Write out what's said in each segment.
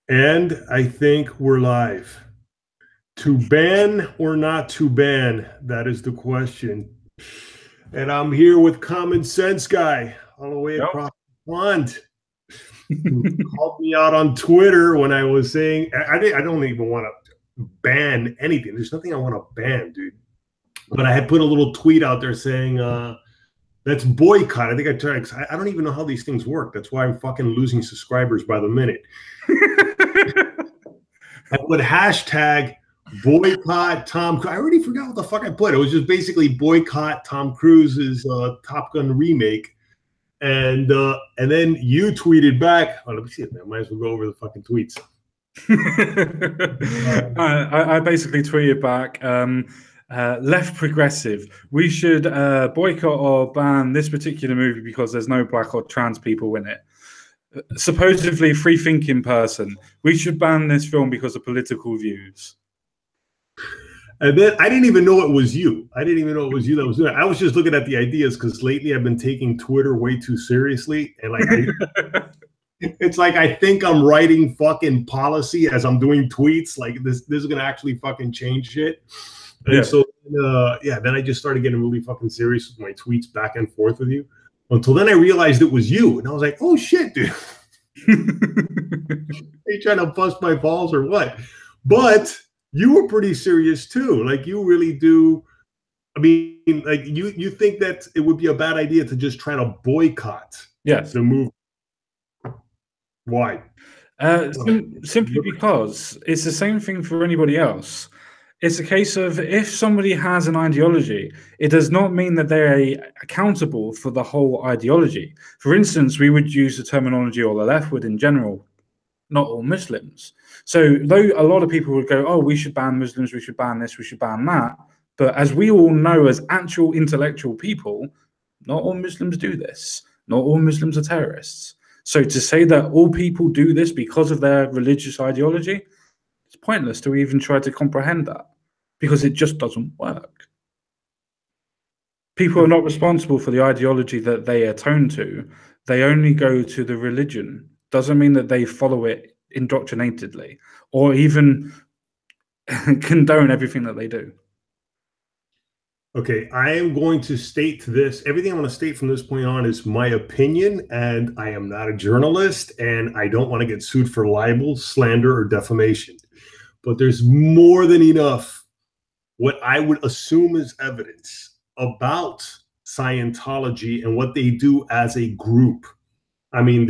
And I think we're live. To ban or not to ban? That is the question. And I'm here with Common Sense Guy all the way Yep. across the pond, who called me out on Twitter when I was saying I don't even want to ban anything. There's nothing I want to ban, dude. But I had put a little tweet out there saying let's boycott. I think I tried. I don't even know how these things work. That's why I'm fucking losing subscribers by the minute. I would hashtag boycott Tom. I already forgot what the fuck I put. It was just basically boycott Tom Cruise's Top Gun remake, and then you tweeted back. Oh, let me see it. I might as well go over the fucking tweets. I basically tweeted back, left progressive. We should boycott or ban this particular movie because there's no black or trans people in it. Supposedly free thinking person. We should ban this film because of political views. And then I didn't even know it was you. I didn't even know it was you that was doing it. I was just looking at the ideas because lately I've been taking Twitter way too seriously, and it's like I think I'm writing fucking policy as I'm doing tweets. Like this is gonna actually fucking change shit. And Yeah. so yeah, then I just started getting really fucking serious with my tweets back and forth with you. Until then I realized it was you, and I was like, oh shit, dude. Are you trying to bust my balls or what? But you were pretty serious too. Like you really do. I mean, like you think that it would be a bad idea to just try to boycott Yes. the movie. Why? Simply because it's the same thing for anybody else. It's a case of if somebody has an ideology, it does not mean that they're accountable for the whole ideology. For instance, we would use the terminology, or the left would in general, not all Muslims. So though a lot of people would go, oh, we should ban Muslims, we should ban this, we should ban that. But as we all know, as actual intellectual people, not all Muslims do this. Not all Muslims are terrorists. So to say that all people do this because of their religious ideology, it's pointless to even try to comprehend that because it just doesn't work. People are not responsible for the ideology that they atone to. They only go to the religion. Doesn't mean that they follow it indoctrinatedly or even condone everything that they do. Okay, I am going to state this. Everything I want to state from this point on is my opinion, and I am not a journalist, and I don't want to get sued for libel, slander, or defamation. But there's more than enough what I would assume is evidence about Scientology and what they do as a group. I mean,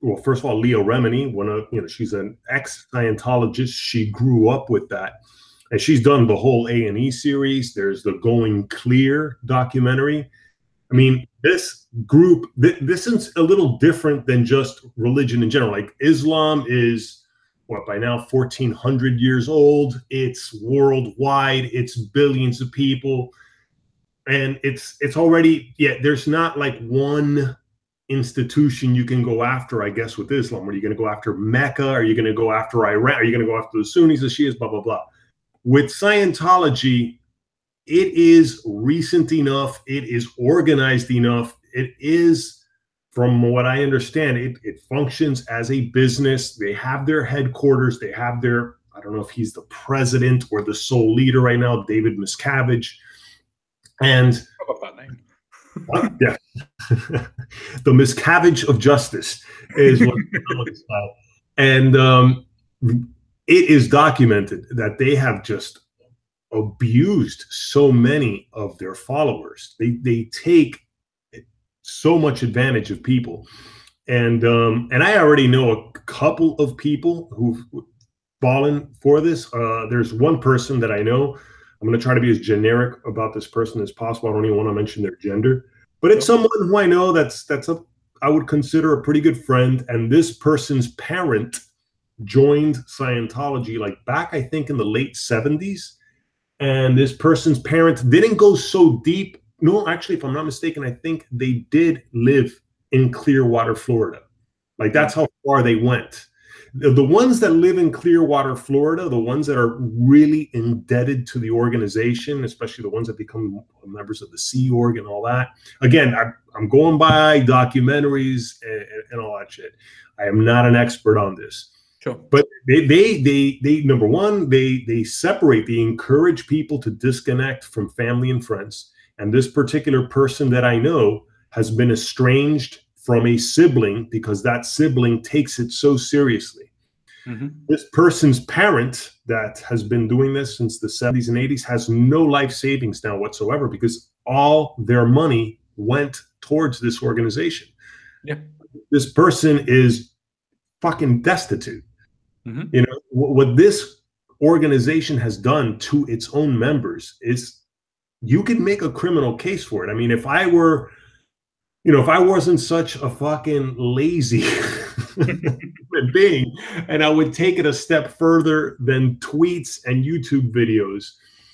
well, first of all, Leah Remini, she's an ex-Scientologist. She grew up with that. And she's done the whole A&E series. There's the Going Clear documentary. I mean, this group, this is a little different than just religion in general. Like Islam is, what, by now 1,400 years old. It's worldwide. It's billions of people. And it's already, yeah, there's not like one institution you can go after, I guess, with Islam. Are you going to go after Mecca? Are you going to go after Iran? Are you going to go after the Sunnis, the Shias, blah, blah, blah. With Scientology, it is recent enough, it is organized enough, it is, from what I understand, it functions as a business. They have their headquarters, they have their, I don't know if he's the president or the sole leader right now, David Miscavige. And I love that name. yeah, the Miscavige of justice is what it's about. And it is documented that they have just abused so many of their followers. They take so much advantage of people, and I already know a couple of people who've fallen for this. There's one person that I know. I'm going to try to be as generic about this person as possible. I don't even want to mention their gender, but it's someone who I know I would consider a pretty good friend. And this person's parent joined Scientology like back, I think, in the late 70s. And this person's parents didn't go so deep. No, actually, if I'm not mistaken, I think they did live in Clearwater, Florida. Like that's how far they went. The ones that live in Clearwater, Florida, the ones that are really indebted to the organization, especially the ones that become members of the Sea Org and all that. Again, I'm going by documentaries and all that shit. I am not an expert on this. Sure. But they number one, they separate, they encourage people to disconnect from family and friends. And this particular person that I know has been estranged from a sibling because that sibling takes it so seriously. This person's parent that has been doing this since the 70s and 80s has no life savings now whatsoever because all their money went towards this organization. Yeah. This person is fucking destitute. You know, what this organization has done to its own members is you can make a criminal case for it. I mean, if I were, you know, if I wasn't such a fucking lazy human being, and I would take it a step further than tweets and YouTube videos,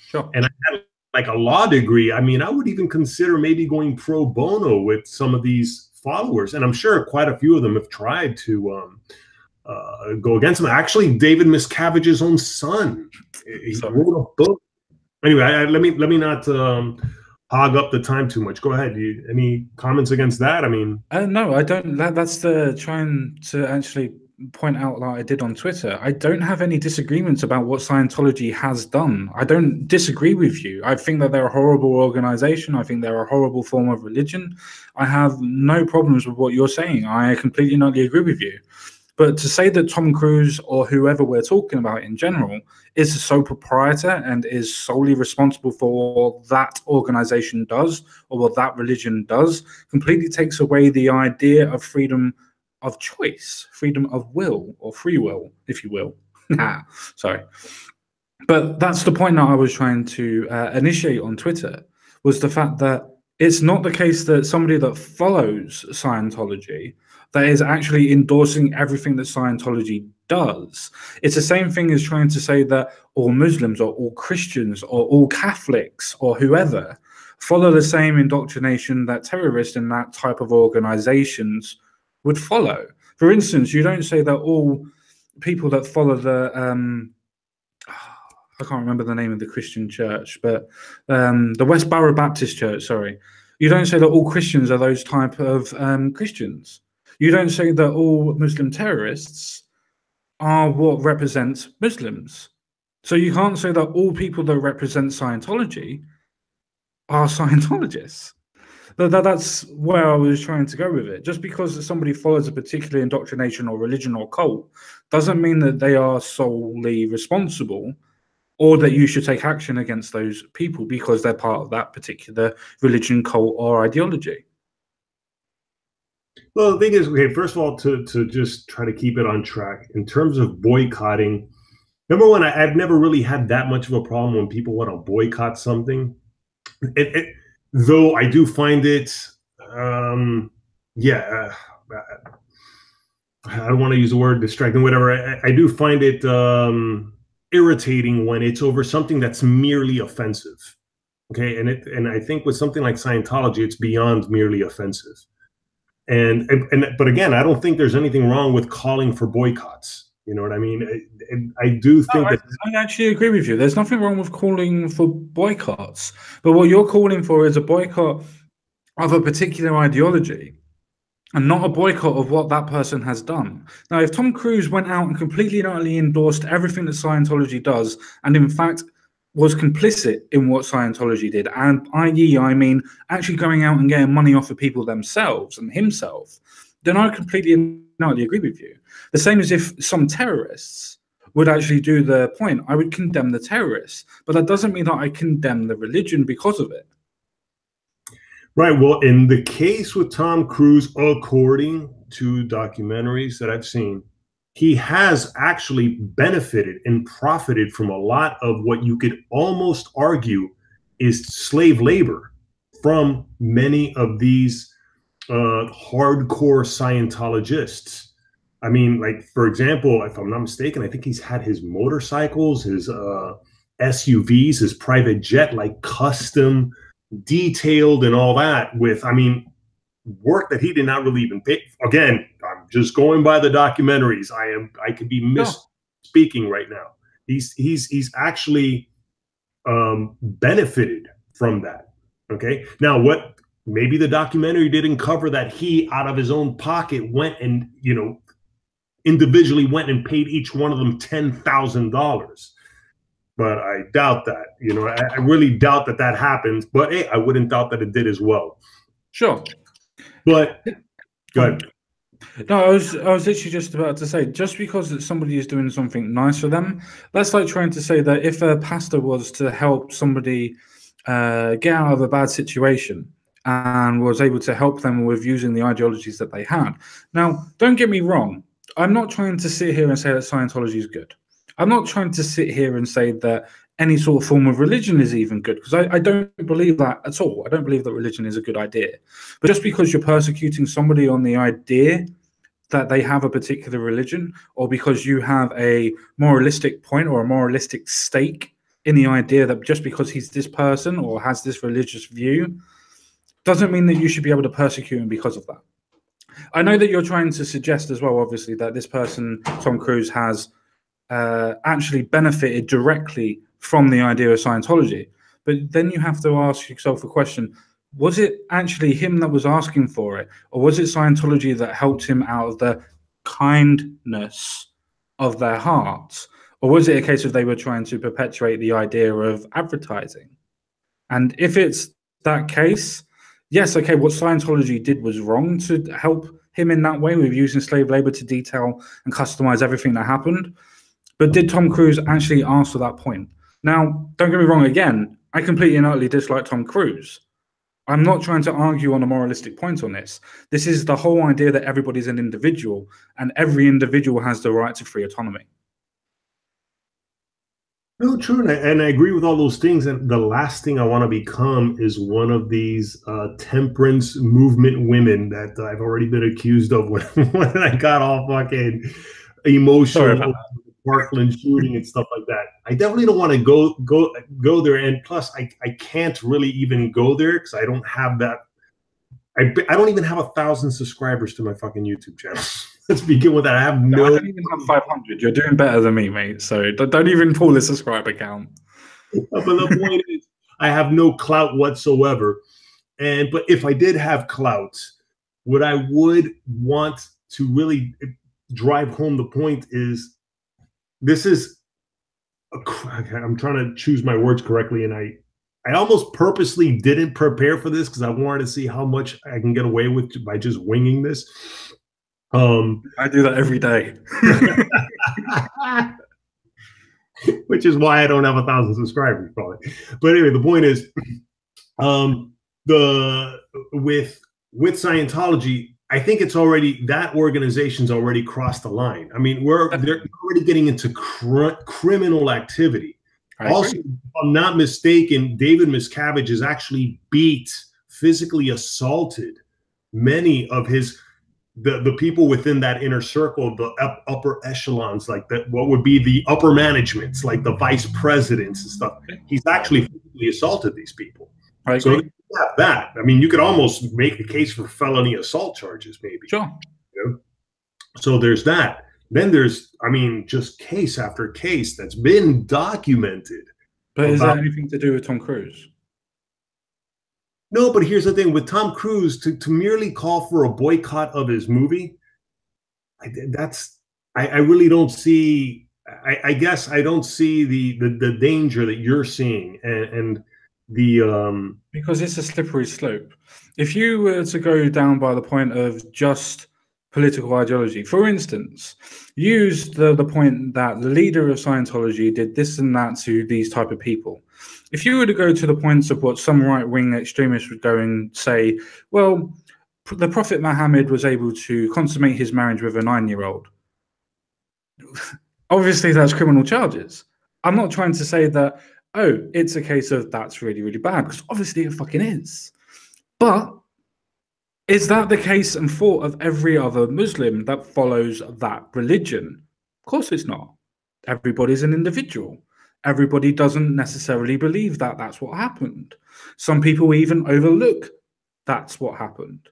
sure, and I had like a law degree, I mean, I would even consider maybe going pro bono with some of these followers. And I'm sure quite a few of them have tried to go against him. Actually, David Miscavige's own son, he wrote a book. Anyway, let me not hog up the time too much. Go ahead. Any comments against that? I mean, no, I don't. That's the trying to actually point out, like I did on Twitter. I don't have any disagreements about what Scientology has done. I don't disagree with you. I think that they're a horrible organization. I think they're a horrible form of religion. I have no problems with what you're saying. I completely and utterly agree with you. But to say that Tom Cruise or whoever we're talking about in general is a sole proprietor and is solely responsible for what that organization does or what that religion does completely takes away the idea of freedom of choice, freedom of will, or free will, if you will. Sorry. But that's the point that I was trying to initiate on Twitter, was the fact that it's not the case that somebody that follows Scientology that is actually endorsing everything that Scientology does. It's the same thing as trying to say that all Muslims or all Christians or all Catholics or whoever follow the same indoctrination that terrorists and that type of organizations would follow. For instance, you don't say that all people that follow the I can't remember the name of the Christian church, but the Westboro Baptist Church, sorry. You don't say that all Christians are those type of Christians. You don't say that all Muslim terrorists are what represents Muslims. So you can't say that all people that represent Scientology are Scientologists. That's where I was trying to go with it. Just because somebody follows a particular indoctrination or religion or cult doesn't mean that they are solely responsible or that you should take action against those people because they're part of that particular religion, cult, or ideology. Well, the thing is, okay, first of all, to just try to keep it on track, in terms of boycotting, number one, I've never really had that much of a problem when people want to boycott something. Though I do find it, yeah, I don't want to use the word distracting, whatever. I do find it irritating when it's over something that's merely offensive. Okay, and I think with something like Scientology, it's beyond merely offensive. But again, I don't think there's anything wrong with calling for boycotts. You know what I mean? I do think that I actually agree with you. There's nothing wrong with calling for boycotts, but what you're calling for is a boycott of a particular ideology and not a boycott of what that person has done. Now, if Tom Cruise went out and completely and utterly endorsed everything that Scientology does, and in fact was complicit in what Scientology did, and i.e., I mean, actually going out and getting money off of people themselves and himself, then I completely and utterly agree with you. The same as if some terrorists would actually do the point. I would condemn the terrorists, but that doesn't mean that I condemn the religion because of it. Right. Well, in the case with Tom Cruise, according to documentaries that I've seen, he has actually benefited and profited from a lot of what you could almost argue is slave labor from many of these hardcore Scientologists. I mean, like, for example, if I'm not mistaken, I think he's had his motorcycles, his SUVs, his private jet, like custom detailed and all that with, I mean, work that he did not really even pay. Again, I'm just going by the documentaries. I could be misspeaking right now. He's actually benefited from that. Okay. Now, what maybe the documentary didn't cover that he out of his own pocket went and, you know, individually went and paid each one of them $10,000. But I doubt that. I really doubt that happens. But hey, I wouldn't doubt that it did as well. Sure. But go ahead. No, I was literally just about to say, just because somebody is doing something nice for them, that's like trying to say that if a pastor was to help somebody get out of a bad situation and was able to help them with using the ideologies that they had. Now, don't get me wrong. I'm not trying to sit here and say that Scientology is good. I'm not trying to sit here and say that any sort of form of religion is even good, because I don't believe that at all. I don't believe that religion is a good idea. But just because you're persecuting somebody on the idea that they have a particular religion, or because you have a moralistic point or a moralistic stake in the idea that just because he's this person or has this religious view, doesn't mean that you should be able to persecute him because of that. I know that you're trying to suggest as well, obviously, that this person, Tom Cruise, has actually benefited directly from the idea of Scientology. But then you have to ask yourself a question: was it actually him that was asking for it, or was it Scientology that helped him out of the kindness of their hearts? Or was it a case of they were trying to perpetuate the idea of advertising? And if it's that case, yes, okay, what Scientology did was wrong to help him in that way with using slave labor to detail and customize everything that happened. But did Tom Cruise actually ask for that point? Now, don't get me wrong, again, I completely and utterly dislike Tom Cruise. I'm not trying to argue on a moralistic point on this. This is the whole idea that everybody's an individual and every individual has the right to free autonomy. No, true, and I agree with all those things. And the last thing I want to become is one of these temperance movement women that I've already been accused of when I got all fucking emotional over the Parkland shooting and stuff like that. I definitely don't want to go there. And plus, I can't really even go there because I don't have that. I don't even have 1,000 subscribers to my fucking YouTube channel. Let's begin with that. I don't even have 500. You're doing better than me, mate. So don't even pull the subscriber count. But the point is, I have no clout whatsoever. But if I did have clout, what I would want to really drive home the point is, this is, I'm trying to choose my words correctly, and I almost purposely didn't prepare for this because I wanted to see how much I can get away with by just winging this. I do that every day. Which is why I don't have 1,000 subscribers, probably. But anyway, the point is, with Scientology, I think it's already, that organization's already crossed the line. I mean, they're already getting into criminal activity. Also, if I'm not mistaken, David Miscavige has actually physically assaulted many of the people within that inner circle, the upper echelons, like that, what would be the upper managements, like the vice presidents and stuff. He's actually physically assaulted these people. So you have that. I mean, you could almost make the case for felony assault charges, maybe. Sure. So there's that. Then there's, I mean, just case after case that's been documented. But is that anything to do with Tom Cruise? No, but here's the thing with Tom Cruise, to merely call for a boycott of his movie, I really don't see. I guess I don't see the danger that you're seeing, and the because it's a slippery slope. If you were to go down by the point of just political ideology, for instance, use the point that the leader of Scientology did this and that to these type of people. If you were to go to the points of what some right-wing extremists would go and say, well, the Prophet Muhammad was able to consummate his marriage with a 9-year-old. Obviously, that's criminal charges. I'm not trying to say that, oh, it's a case of that's really, really bad, because obviously it fucking is. But is that the case and thought of every other Muslim that follows that religion? Of course it's not. Everybody's an individual. Everybody doesn't necessarily believe that that's what happened. Some people even overlook that's what happened.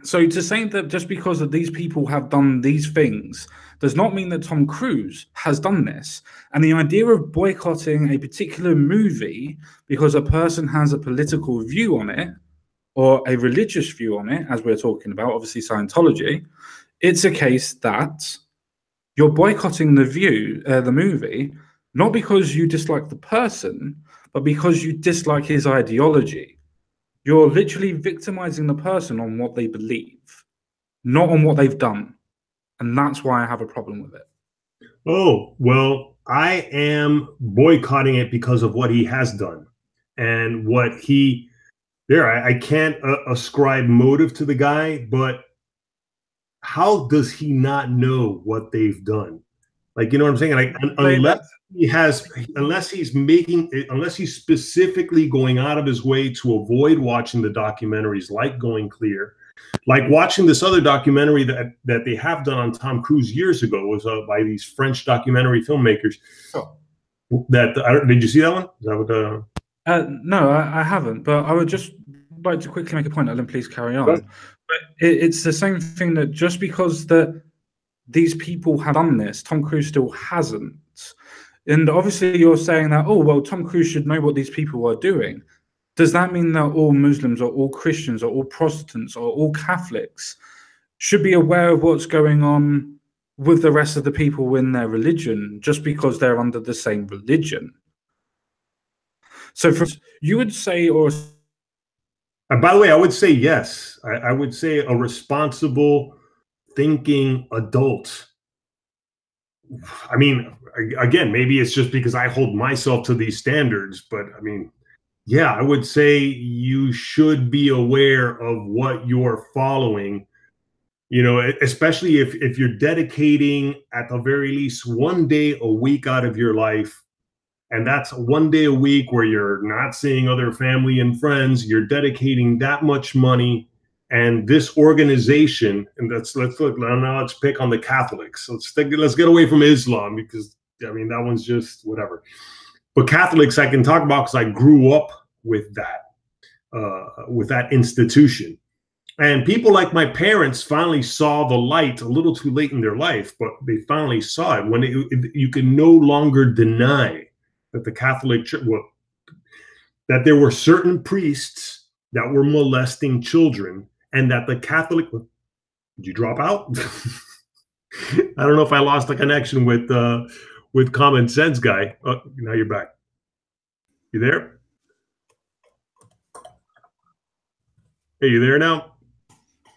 So to say that just because of these people have done these things does not mean that Tom Cruise has done this. And the idea of boycotting a particular movie because a person has a political view on it or a religious view on it, as we're talking about, obviously Scientology, it's a case that You're boycotting the movie, not because you dislike the person, but because you dislike his ideology. You're literally victimizing the person on what they believe, not on what they've done. And that's why I have a problem with it. Oh, well, I am boycotting it because of what he has done and what he there. I can't ascribe motive to the guy, but how does he not know what they've done? Like, you know what I'm saying? Like, Say unless that. he has, unless he's making, unless he's specifically going out of his way to avoid watching the documentaries, like Going Clear, like watching this other documentary that they have done on Tom Cruise years ago was by these French documentary filmmakers. Oh. That did you see that one? Is that what? No, I haven't. But I would just like to quickly make a point, Ellen. Please carry on. Right. But it's the same thing that just because that these people have done this, Tom Cruise still hasn't. And obviously, you're saying that, oh, well, Tom Cruise should know what these people are doing. Does that mean that all Muslims or all Christians or all Protestants or all Catholics should be aware of what's going on with the rest of the people in their religion just because they're under the same religion? So you would say, or by the way, I would say yes. I would say a responsible, thinking adult. I mean, again, maybe it's just because I hold myself to these standards, but I mean, yeah, I would say you should be aware of what you're following, you know, especially if you're dedicating at the very least 1 day a week out of your life. And that's 1 day a week where you're not seeing other family and friends. You're dedicating that much money. And this organization, and let's look now. Let's pick on the Catholics. Let's get away from Islam because I mean that one's just whatever. But Catholics, I can talk about because I grew up with that institution. And people like my parents finally saw the light a little too late in their life, but they finally saw it when you can no longer deny that the Catholic Church, well, that there were certain priests that were molesting children, and that the Catholic. Did you drop out? I don't know if I lost the connection with Common Sense guy. Oh, now you're back. You there? Hey, you there now?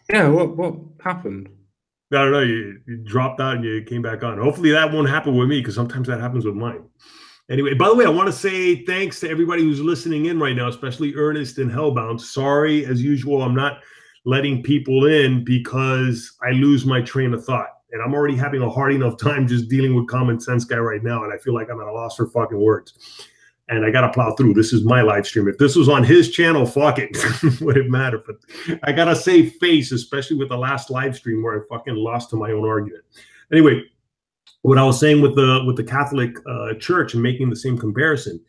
Yeah. What happened? I don't know. You dropped out and you came back on. Hopefully that won't happen with me because sometimes that happens with mine. Anyway, by the way, I want to say thanks to everybody who's listening in right now, especially Ernest and Hellbound. Sorry, as usual, I'm not letting people in because I lose my train of thought. And I'm already having a hard enough time just dealing with Common Sense guy right now. And I feel like I'm at a loss for fucking words. And I got to plow through. This is my live stream. If this was on his channel, fuck it. Would it matter? But I got to save face, especially with the last live stream where I fucking lost to my own argument. Anyway, what I was saying with the Catholic Church and making the same comparison,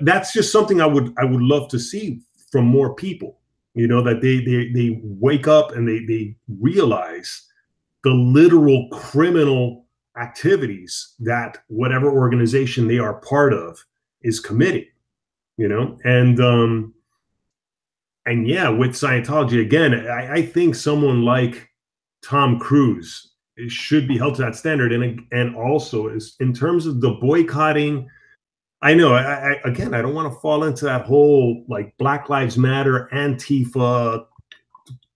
that's just something I would love to see from more people. You know, that they wake up and they realize the literal criminal activities that whatever organization they are part of is committing. You know, and yeah, with Scientology again, I think someone like Tom Cruise should be held to that standard. And also is in terms of the boycotting, I know again, I don't want to fall into that whole like Black Lives Matter, Antifa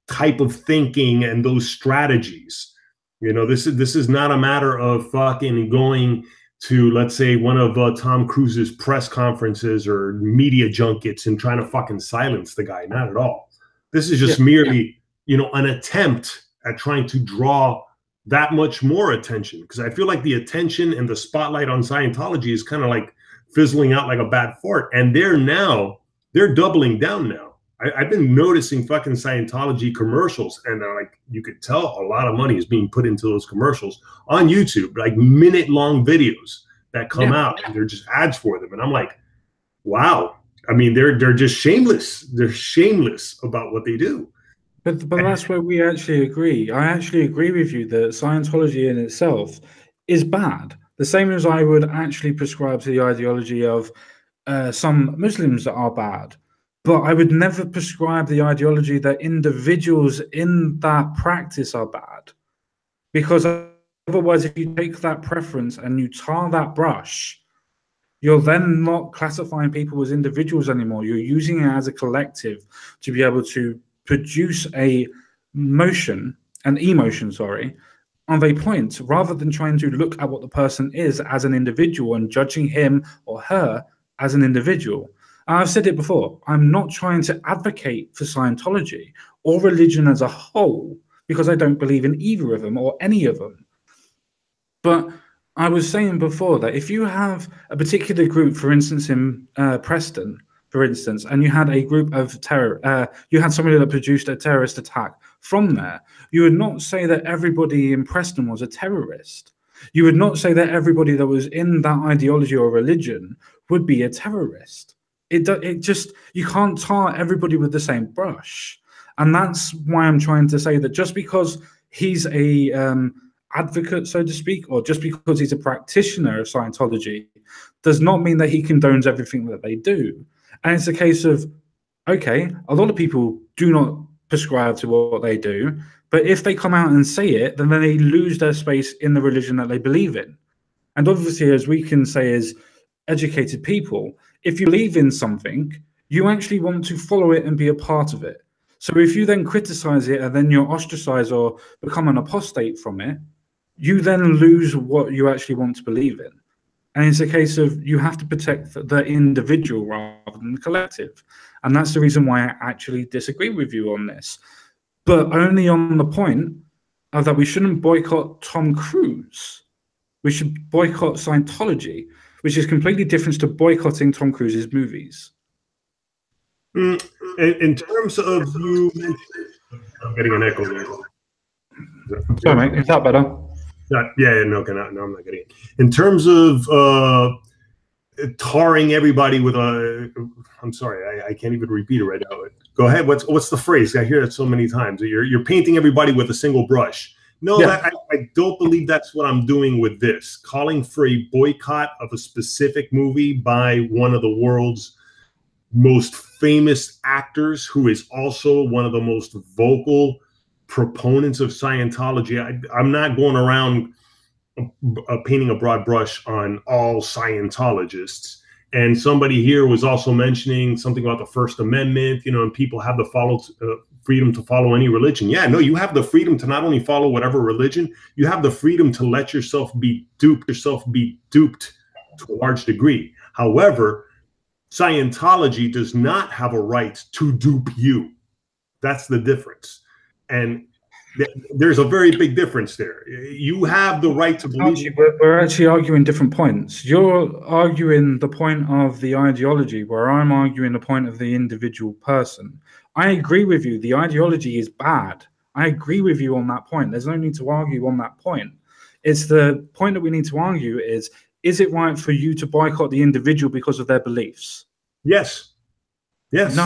type of thinking and those strategies. You know, this is not a matter of fucking going to, let's say, one of Tom Cruise's press conferences or media junkets and trying to fucking silence the guy. Not at all. This is just merely, you know, an attempt at trying to draw that much more attention, because I feel like the attention and the spotlight on Scientology is kind of like fizzling out like a bad fart, and they're doubling down now. I've been noticing fucking Scientology commercials, and like you could tell a lot of money is being put into those commercials on YouTube, like minute-long videos that come out, and they're just ads for them, and I'm like, wow. I mean, they're just shameless. They're shameless about what they do. But that's where we actually agree. I actually agree with you that Scientology in itself is bad. The same as I would actually prescribe to the ideology of some Muslims that are bad. But I would never prescribe the ideology that individuals in that practice are bad. Because Otherwise, if you take that preference and you tar that brush, you're then not classifying people as individuals anymore. You're using it as a collective to be able to produce an emotion, of a point, rather than trying to look at what the person is as an individual and judging him or her as an individual. And I've said it before, I'm not trying to advocate for Scientology or religion as a whole, because I don't believe in either of them or any of them. But I was saying before that if you have a particular group, for instance, in Preston, for instance, and you had a group of you had somebody that produced a terrorist attack from there, you would not say that everybody in Preston was a terrorist. You would not say that everybody that was in that ideology or religion would be a terrorist. It just, you can't tar everybody with the same brush. And that's why I'm trying to say that just because he's a advocate, so to speak, or just because he's a practitioner of Scientology, does not mean that he condones everything that they do. And it's a case of, okay, a lot of people do not prescribe to what they do, but if they come out and say it, then they lose their space in the religion that they believe in. And obviously, as we can say as educated people, if you believe in something, you actually want to follow it and be a part of it. So if you then criticize it and then you're ostracized or become an apostate from it, you then lose what you actually want to believe in. And it's a case of you have to protect the individual rather than the collective. And that's the reason why I actually disagree with you on this. But only on the point of that we shouldn't boycott Tom Cruise. We should boycott Scientology, which is completely different to boycotting Tom Cruise's movies. In terms of you mentioned, I'm getting an echo there. Sorry, mate, is that better? No, I'm not getting it. In terms of tarring everybody with I'm sorry, I can't even repeat it right now. Go ahead. What's the phrase? I hear it so many times. You're painting everybody with a single brush. No, yeah. I don't believe that's what I'm doing with this. Calling for a boycott of a specific movie by one of the world's most famous actors, who is also one of the most vocal proponents of Scientology. I'm not going around painting a broad brush on all Scientologists. And somebody here was also mentioning something about the First Amendment, and people have the freedom to follow any religion. Yeah, no, you have the freedom to not only follow whatever religion, you have the freedom to let yourself be duped to a large degree. However, Scientology does not have a right to dupe you. That's the difference. And there's a very big difference there. You have the right to believe. We're actually arguing different points. You're arguing the point of the ideology, where I'm arguing the point of the individual person. I agree with you. The ideology is bad. I agree with you on that point. There's no need to argue on that point. It's the point that we need to argue is it right for you to boycott the individual because of their beliefs? Yes. Yes.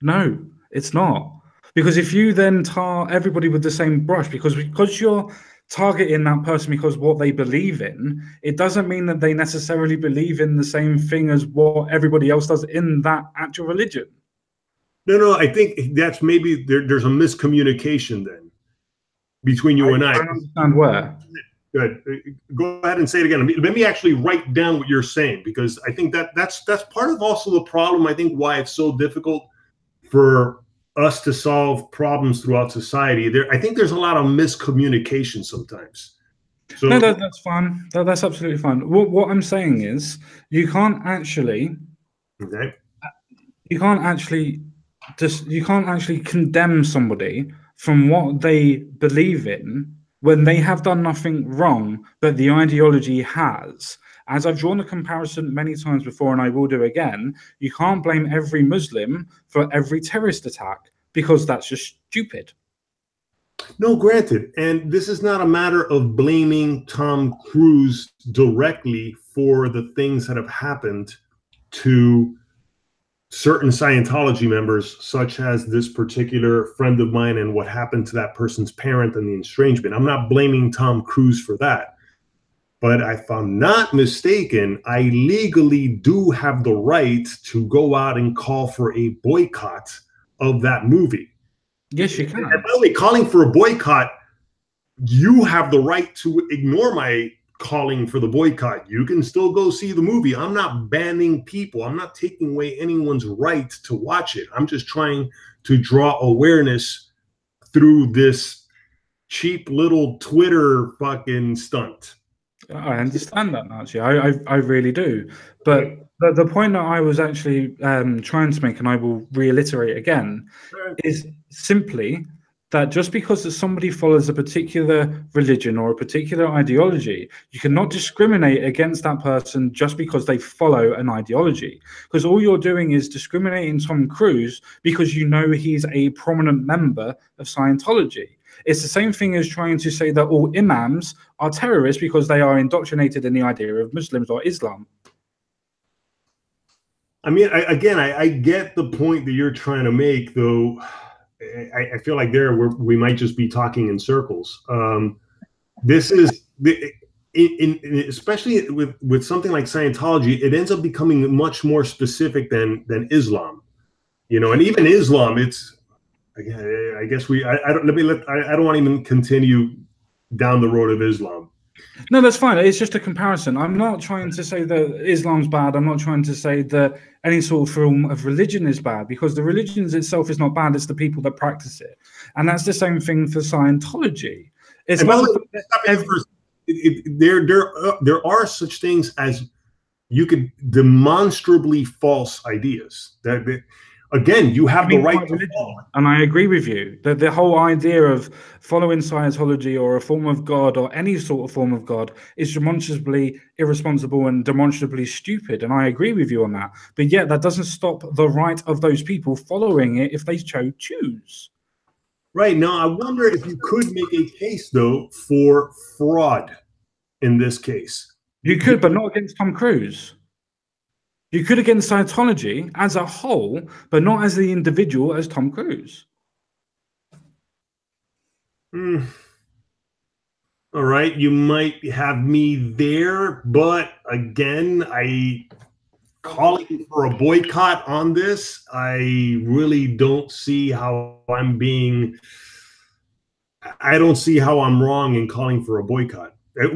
No, it's not. Because if you then tar everybody with the same brush, because you're targeting that person because what they believe in, it doesn't mean that they necessarily believe in the same thing as what everybody else does in that actual religion. No, I think that's maybe there's a miscommunication then between you and I. I don't understand where. Good. Go ahead and say it again. Let me actually write down what you're saying, because I think that's part of also the problem. I think why it's so difficult for us to solve problems throughout society. I think there's a lot of miscommunication sometimes. So, no, that's fine. That's absolutely fine. What I'm saying is you can't actually condemn somebody from what they believe in when they have done nothing wrong, but the ideology has. As I've drawn a comparison many times before, and I will do again, you can't blame every Muslim for every terrorist attack, because that's just stupid. No, granted. And this is not a matter of blaming Tom Cruise directly for the things that have happened to certain Scientology members, such as this particular friend of mine and what happened to that person's parent and the estrangement. I'm not blaming Tom Cruise for that. But if I'm not mistaken, I legally do have the right to go out and call for a boycott of that movie. Yes, you can. And by the way, calling for a boycott You have the right to ignore my calling for the boycott. You can still go see the movie. I'm not banning people. I'm not taking away anyone's right to watch it. I'm just trying to draw awareness through this cheap little Twitter fucking stunt. I understand that, Nachi. I really do. But the point that I was actually trying to make, and I will reiterate again, is simply that just because that somebody follows a particular religion or a particular ideology, you cannot discriminate against that person just because they follow an ideology. Because all you're doing is discriminating Tom Cruise because you know he's a prominent member of Scientology. It's the same thing as trying to say that all imams are terrorists because they are indoctrinated in the idea of Muslims or Islam. I mean, I get the point that you're trying to make, though. I feel like we might just be talking in circles. This is especially with something like Scientology, it ends up becoming much more specific than Islam, and even Islam, it's I guess I don't want to even continue down the road of Islam. No, that's fine. It's just a comparison. I'm not trying to say that Islam's bad. I'm not trying to say that any sort of form of religion is bad, because the religion itself is not bad. It's the people that practice it. And that's the same thing for Scientology. It's by the way, there are such things as you could demonstrably false ideas. Again, you have the right to follow. And I agree with you that the whole idea of following Scientology or a form of God or any sort of form of God is demonstrably irresponsible and demonstrably stupid. And I agree with you on that. But yet that doesn't stop the right of those people following it if they choose. Right. Now, I wonder if you could make a case, though, for fraud in this case. You could, but not against Tom Cruise. You could against Scientology as a whole, but not as the individual as Tom Cruise. All right, you might have me there, but again, calling for a boycott on this, I really don't see how I don't see how I'm wrong in calling for a boycott.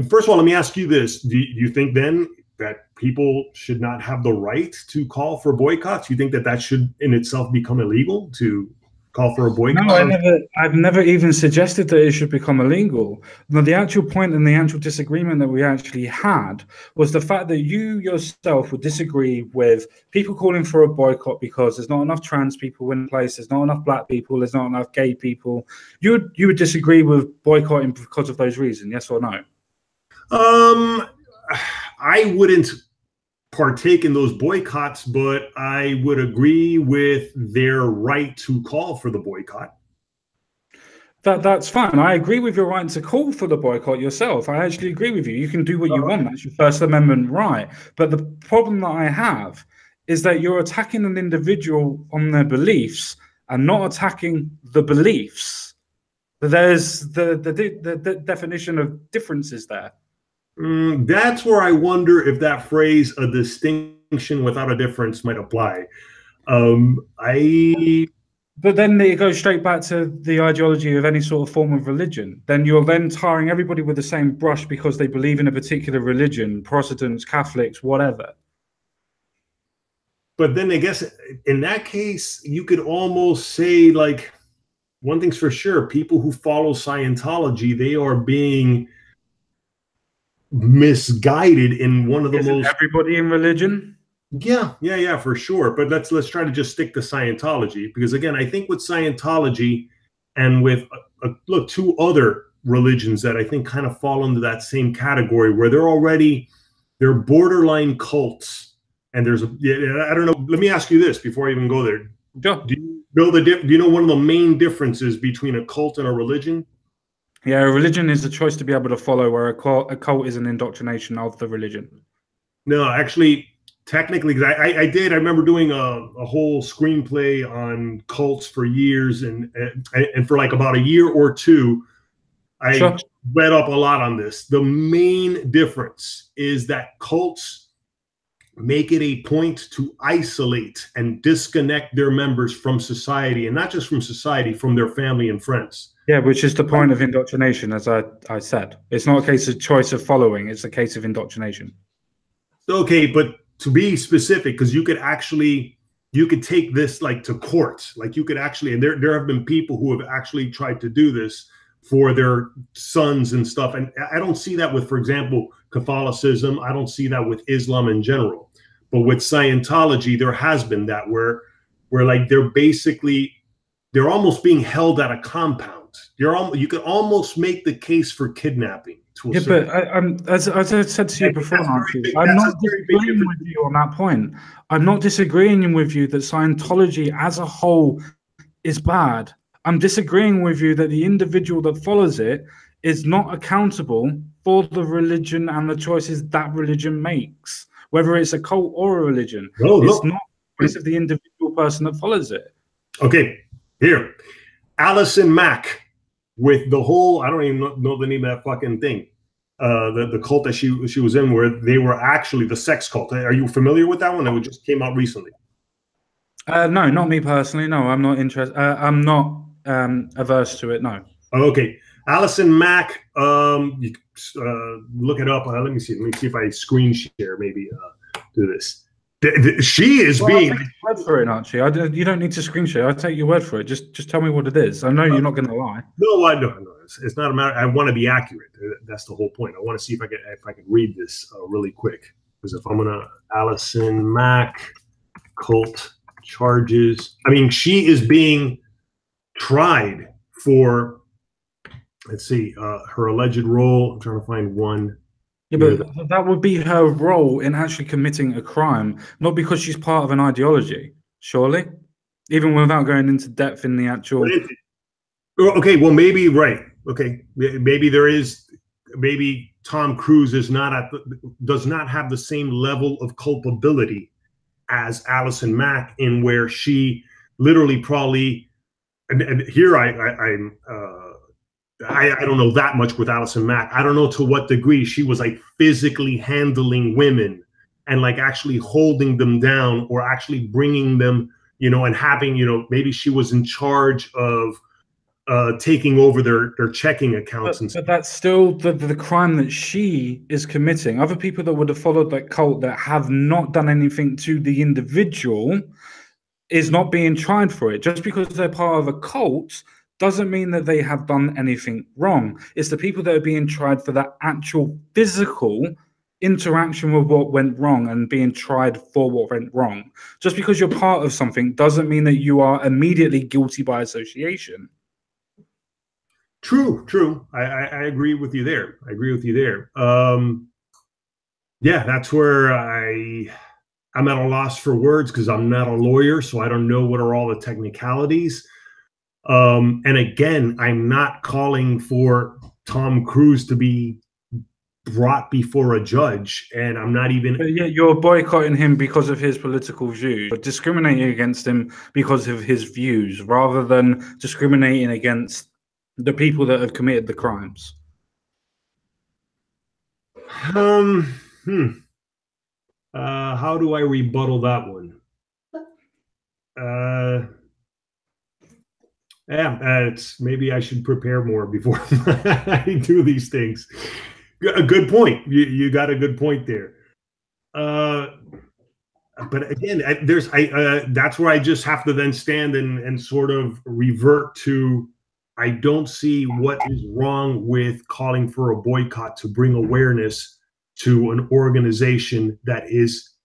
First of all, let me ask you this. Do you think then that people should not have the right to call for boycotts? You think that should in itself become illegal to call for a boycott? No, I've never even suggested that it should become illegal. Now, the actual point and the actual disagreement that we actually had was the fact that you yourself would disagree with people calling for a boycott because there's not enough trans people in place, there's not enough black people, there's not enough gay people. You would disagree with boycotting because of those reasons, yes or no? I wouldn't partake in those boycotts, but I would agree with their right to call for the boycott. That's fine. I agree with your right to call for the boycott yourself. I actually agree with you. You can do what you want. That's your First Amendment right. But the problem that I have is that you're attacking an individual on their beliefs and not attacking the beliefs. There's the definition of differences there. That's where I wonder if that phrase, a distinction without a difference, might apply. But then it goes straight back to the ideology of any sort of form of religion. Then you're then tarring everybody with the same brush because they believe in a particular religion, Protestants, Catholics, whatever. But then I guess in that case, you could almost say, like, one thing's for sure, people who follow Scientology, they are being misguided in one of the most. Everybody in religion? Yeah, for sure. But let's try to just stick to Scientology, because again, I think with Scientology and with two other religions that I think kind of fall into that same category, where they're borderline cults, and I don't know. Let me ask you this before I even go there. Sure. Do you know one of the main differences between a cult and a religion? Yeah, a religion is a choice to be able to follow, where a cult is an indoctrination of the religion. No, actually, technically, because I remember doing a whole screenplay on cults for years, and for like about a year or two, I read up a lot on this. The main difference is that cults make it a point to isolate and disconnect their members from society, and not just from society, from their family and friends. Yeah, which is the point of indoctrination, as I said. It's not a case of choice of following, it's a case of indoctrination. Okay, but to be specific, because you could take this like to court. Like you could actually, and there have been people who have actually tried to do this for their sons and stuff. And I don't see that with, for example, Catholicism. I don't see that with Islam in general. But with Scientology, there has been that where like they're almost being held at a compound. You could almost make the case for kidnapping to a Yeah, certain. but as I said to you before, Nachi, I'm That's not a very big disagreeing difference. with you on that point. I'm not disagreeing with you that Scientology as a whole is bad. I'm disagreeing with you that the individual that follows it is not accountable for the religion and the choices that religion makes, whether it's a cult or a religion. No, It's look. not the choice of the individual person that follows it. Okay, here, Allison Mack with the whole, I don't even know the name of that fucking thing. The cult that she was in, where they were actually the sex cult. Are you familiar with that one? That just came out recently. No, not me personally. No, I'm not interested. I'm not averse to it. No. Okay, Allison Mack. You look it up. Let me see. Let me see if I screen share. Maybe do this. She is being. I'll take your word for it, Nachi. You don't need to screen share. I'll take your word for it. Just tell me what it is. I know you're not going to lie. No, I don't. No, it's not a matter. I want to be accurate. That's the whole point. I want to see if I can read this really quick. Because if I'm gonna Allison Mack cult charges, I mean, she is being tried for. Let's see, her alleged role. I'm trying to find one. Yeah, but that would be her role in actually committing a crime, not because she's part of an ideology, surely? Even without going into depth in the actual. Okay, well, maybe, right. Okay, maybe there is, maybe Tom Cruise does not have the same level of culpability as Allison Mack, in where she literally probably, and here I don't know that much with Allison Mack. I don't know to what degree she was like physically handling women and like actually holding them down, or actually bringing them, and having, maybe she was in charge of taking over their checking accounts. But that's still the crime that she is committing. Other people that would have followed that cult that have not done anything to the individual is not being tried for it. Just because they're part of a cult doesn't mean that they have done anything wrong. It's the people that are being tried for that actual physical interaction with what went wrong and being tried for what went wrong. Just because you're part of something doesn't mean that you are immediately guilty by association. True. I agree with you there. Yeah, that's where I'm at a loss for words, because I'm not a lawyer, so I don't know what are all the technicalities. And again, I'm not calling for Tom Cruise to be brought before a judge, and I'm not even. But yeah, you're boycotting him because of his political views, but discriminating against him because of his views, rather than discriminating against the people that have committed the crimes. How do I rebuttal that one? It's maybe I should prepare more before I do these things. A good point. You got a good point there. But again, that's where I just have to then stand and sort of revert to. I don't see what is wrong with calling for a boycott to bring awareness to an organization that is.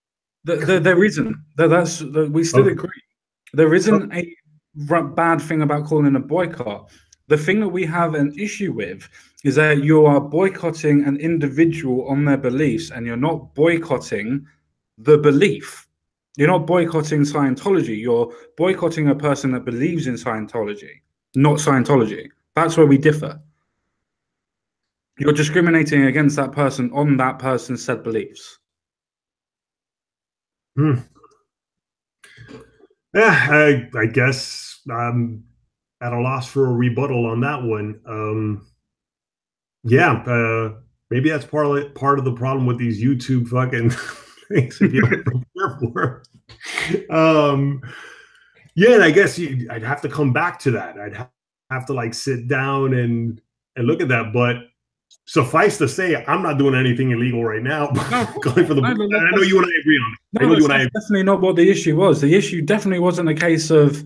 There isn't. We still agree. There isn't a bad thing about calling a boycott. The thing that we have an issue with is that you are boycotting an individual on their beliefs, and you're not boycotting the belief. You're not boycotting Scientology. You're boycotting a person that believes in Scientology, not Scientology. That's where we differ. You're discriminating against that person on that person's said beliefs. Yeah, I guess I'm at a loss for a rebuttal on that one. Maybe that's part of the problem with these YouTube fucking things. If you don't prepare for them. Yeah, and I guess I'd have to come back to that. I'd have to like sit down and look at that. But suffice to say, I'm not doing anything illegal right now. No, Going for the, no, no, I know you and I agree on it. I no, know you that's and I. definitely not what the issue was. The issue definitely wasn't a case of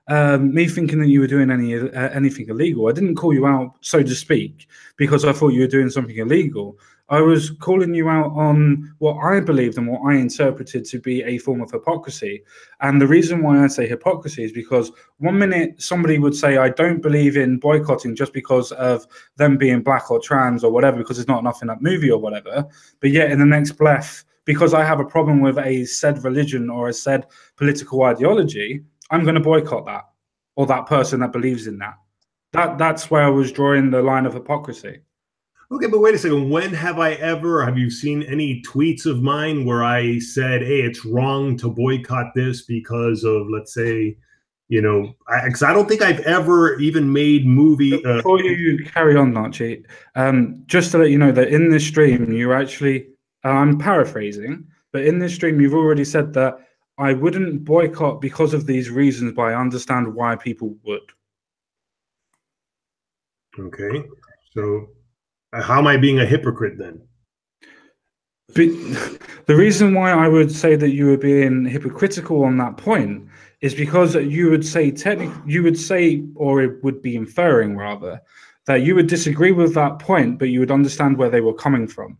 me thinking that you were doing anything illegal. I didn't call you out, so to speak, because I thought you were doing something illegal. I was calling you out on what I believed and what I interpreted to be a form of hypocrisy. And the reason why I say hypocrisy is because one minute somebody would say, I don't believe in boycotting just because of them being black or trans or whatever, because there's not enough in that movie or whatever. But yet in the next breath, because I have a problem with a said religion or a said political ideology, I'm going to boycott that or that person that believes in that. That's where I was drawing the line of hypocrisy. Okay, but wait a second. When have you seen any tweets of mine where I said, hey, it's wrong to boycott this because of, let's say, because I don't think I've ever even made movie. Before you carry on, Nachi, just to let you know that in this stream, you actually, I'm paraphrasing, but in this stream, you've already said that I wouldn't boycott because of these reasons, but I understand why people would. Okay, so how am I being a hypocrite then? But the reason why I would say that you were being hypocritical on that point is because you would say or it would be inferring rather, that you would disagree with that point, but you would understand where they were coming from.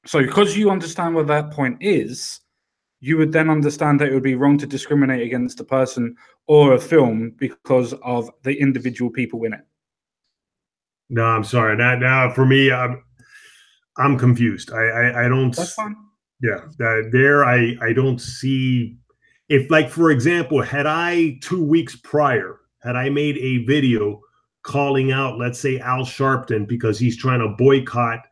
So because you understand where that point is, you would then understand that it would be wrong to discriminate against a person or a film because of the individual people in it. No, I'm sorry. Now for me, I'm confused. I don't. That's fine. Yeah, I don't see if, like, for example, had I 2 weeks prior had I made a video calling out, let's say, Al Sharpton because he's trying to boycott,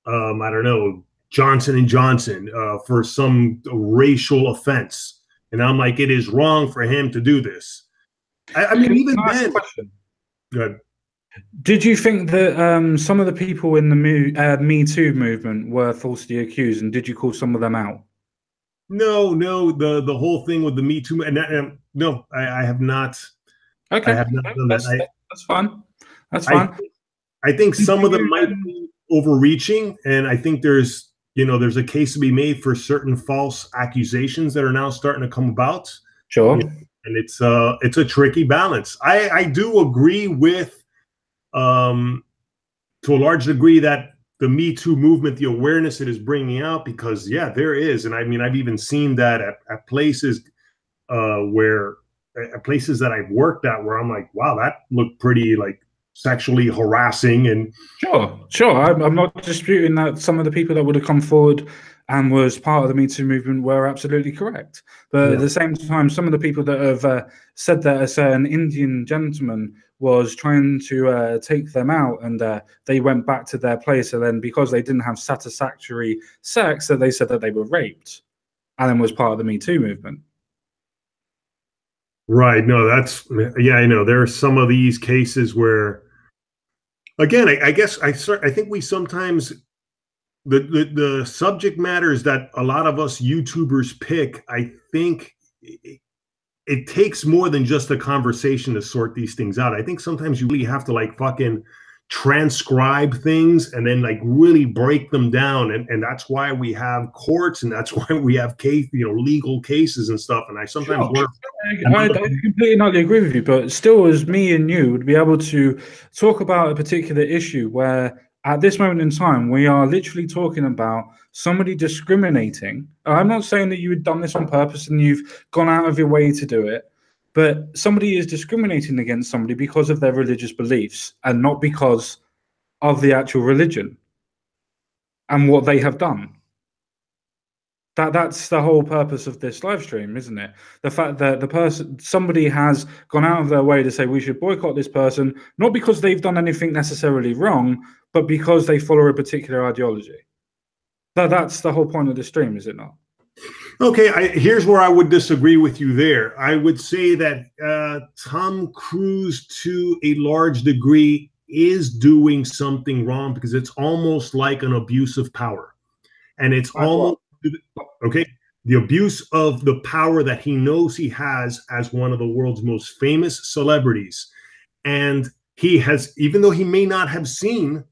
I don't know, Johnson and Johnson for some racial offense, and I'm like, it is wrong for him to do this. I mean, even then. Good. Did you think that some of the people in the Me Too movement were falsely accused, and did you call some of them out? No, the whole thing with the Me Too, and no, I have not. Okay, I have not done that. That's fine. That's fine. I think some of them might be overreaching, and I think there's a case to be made for certain false accusations that are now starting to come about. Sure. And it's a tricky balance. I do agree with, to a large degree, that the Me Too movement, the awareness it is bringing out, because yeah, there is, and I mean, I've even seen that at places places that I've worked at where I'm like, wow, that looked pretty like sexually harassing. And sure, I'm not disputing that some of the people that would have come forward and was part of the Me Too movement were absolutely correct. But at the same time, some of the people that have said that a certain Indian gentleman was trying to take them out, and they went back to their place, and then because they didn't have satisfactory sex, that they said that they were raped, and then was part of the Me Too movement. Right. No, I know there are some of these cases where, again, I guess I think we sometimes, the subject matters that a lot of us YouTubers pick, I think it takes more than just a conversation to sort these things out. I think sometimes you really have to like fucking transcribe things and then like really break them down, and that's why we have courts, and that's why we have legal cases and stuff. And I sometimes wonder. I completely not agree with you, but still, as me and you would be able to talk about a particular issue where at this moment in time we are literally talking about somebody discriminating. I'm not saying that you had done this on purpose and you've gone out of your way to do it, but somebody is discriminating against somebody because of their religious beliefs and not because of the actual religion and what they have done. That's the whole purpose of this live stream, isn't it? The fact that somebody has gone out of their way to say we should boycott this person, not because they've done anything necessarily wrong, but because they follow a particular ideology. That's the whole point of the stream, is it not? Okay, here's where I would disagree with you there. I would say that Tom Cruise, to a large degree, is doing something wrong because it's almost like an abuse of power. And it's almost, okay, the abuse of the power that he knows he has as one of the world's most famous celebrities. And he has, even though he may not have seen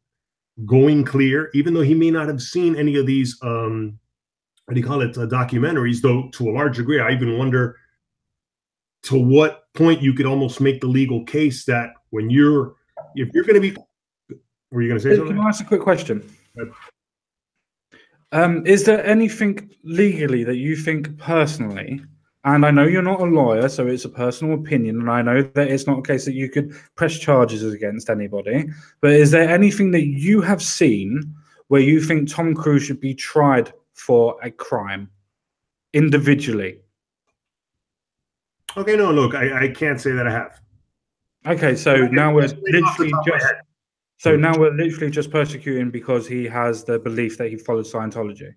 Going Clear, even though he may not have seen any of these, what do you call it, documentaries, though to a large degree, I even wonder to what point you could almost make the legal case that when if you're going to be, were you going to say something? Can I ask a quick question? Is there anything legally that you think personally, and I know you're not a lawyer, so it's a personal opinion, and I know that it's not a case that you could press charges against anybody, but is there anything that you have seen where you think Tom Cruise should be tried for a crime individually? Okay, no, look, I can't say that I have. Okay, so now we're literally just persecuting because he has the belief that he follows Scientology.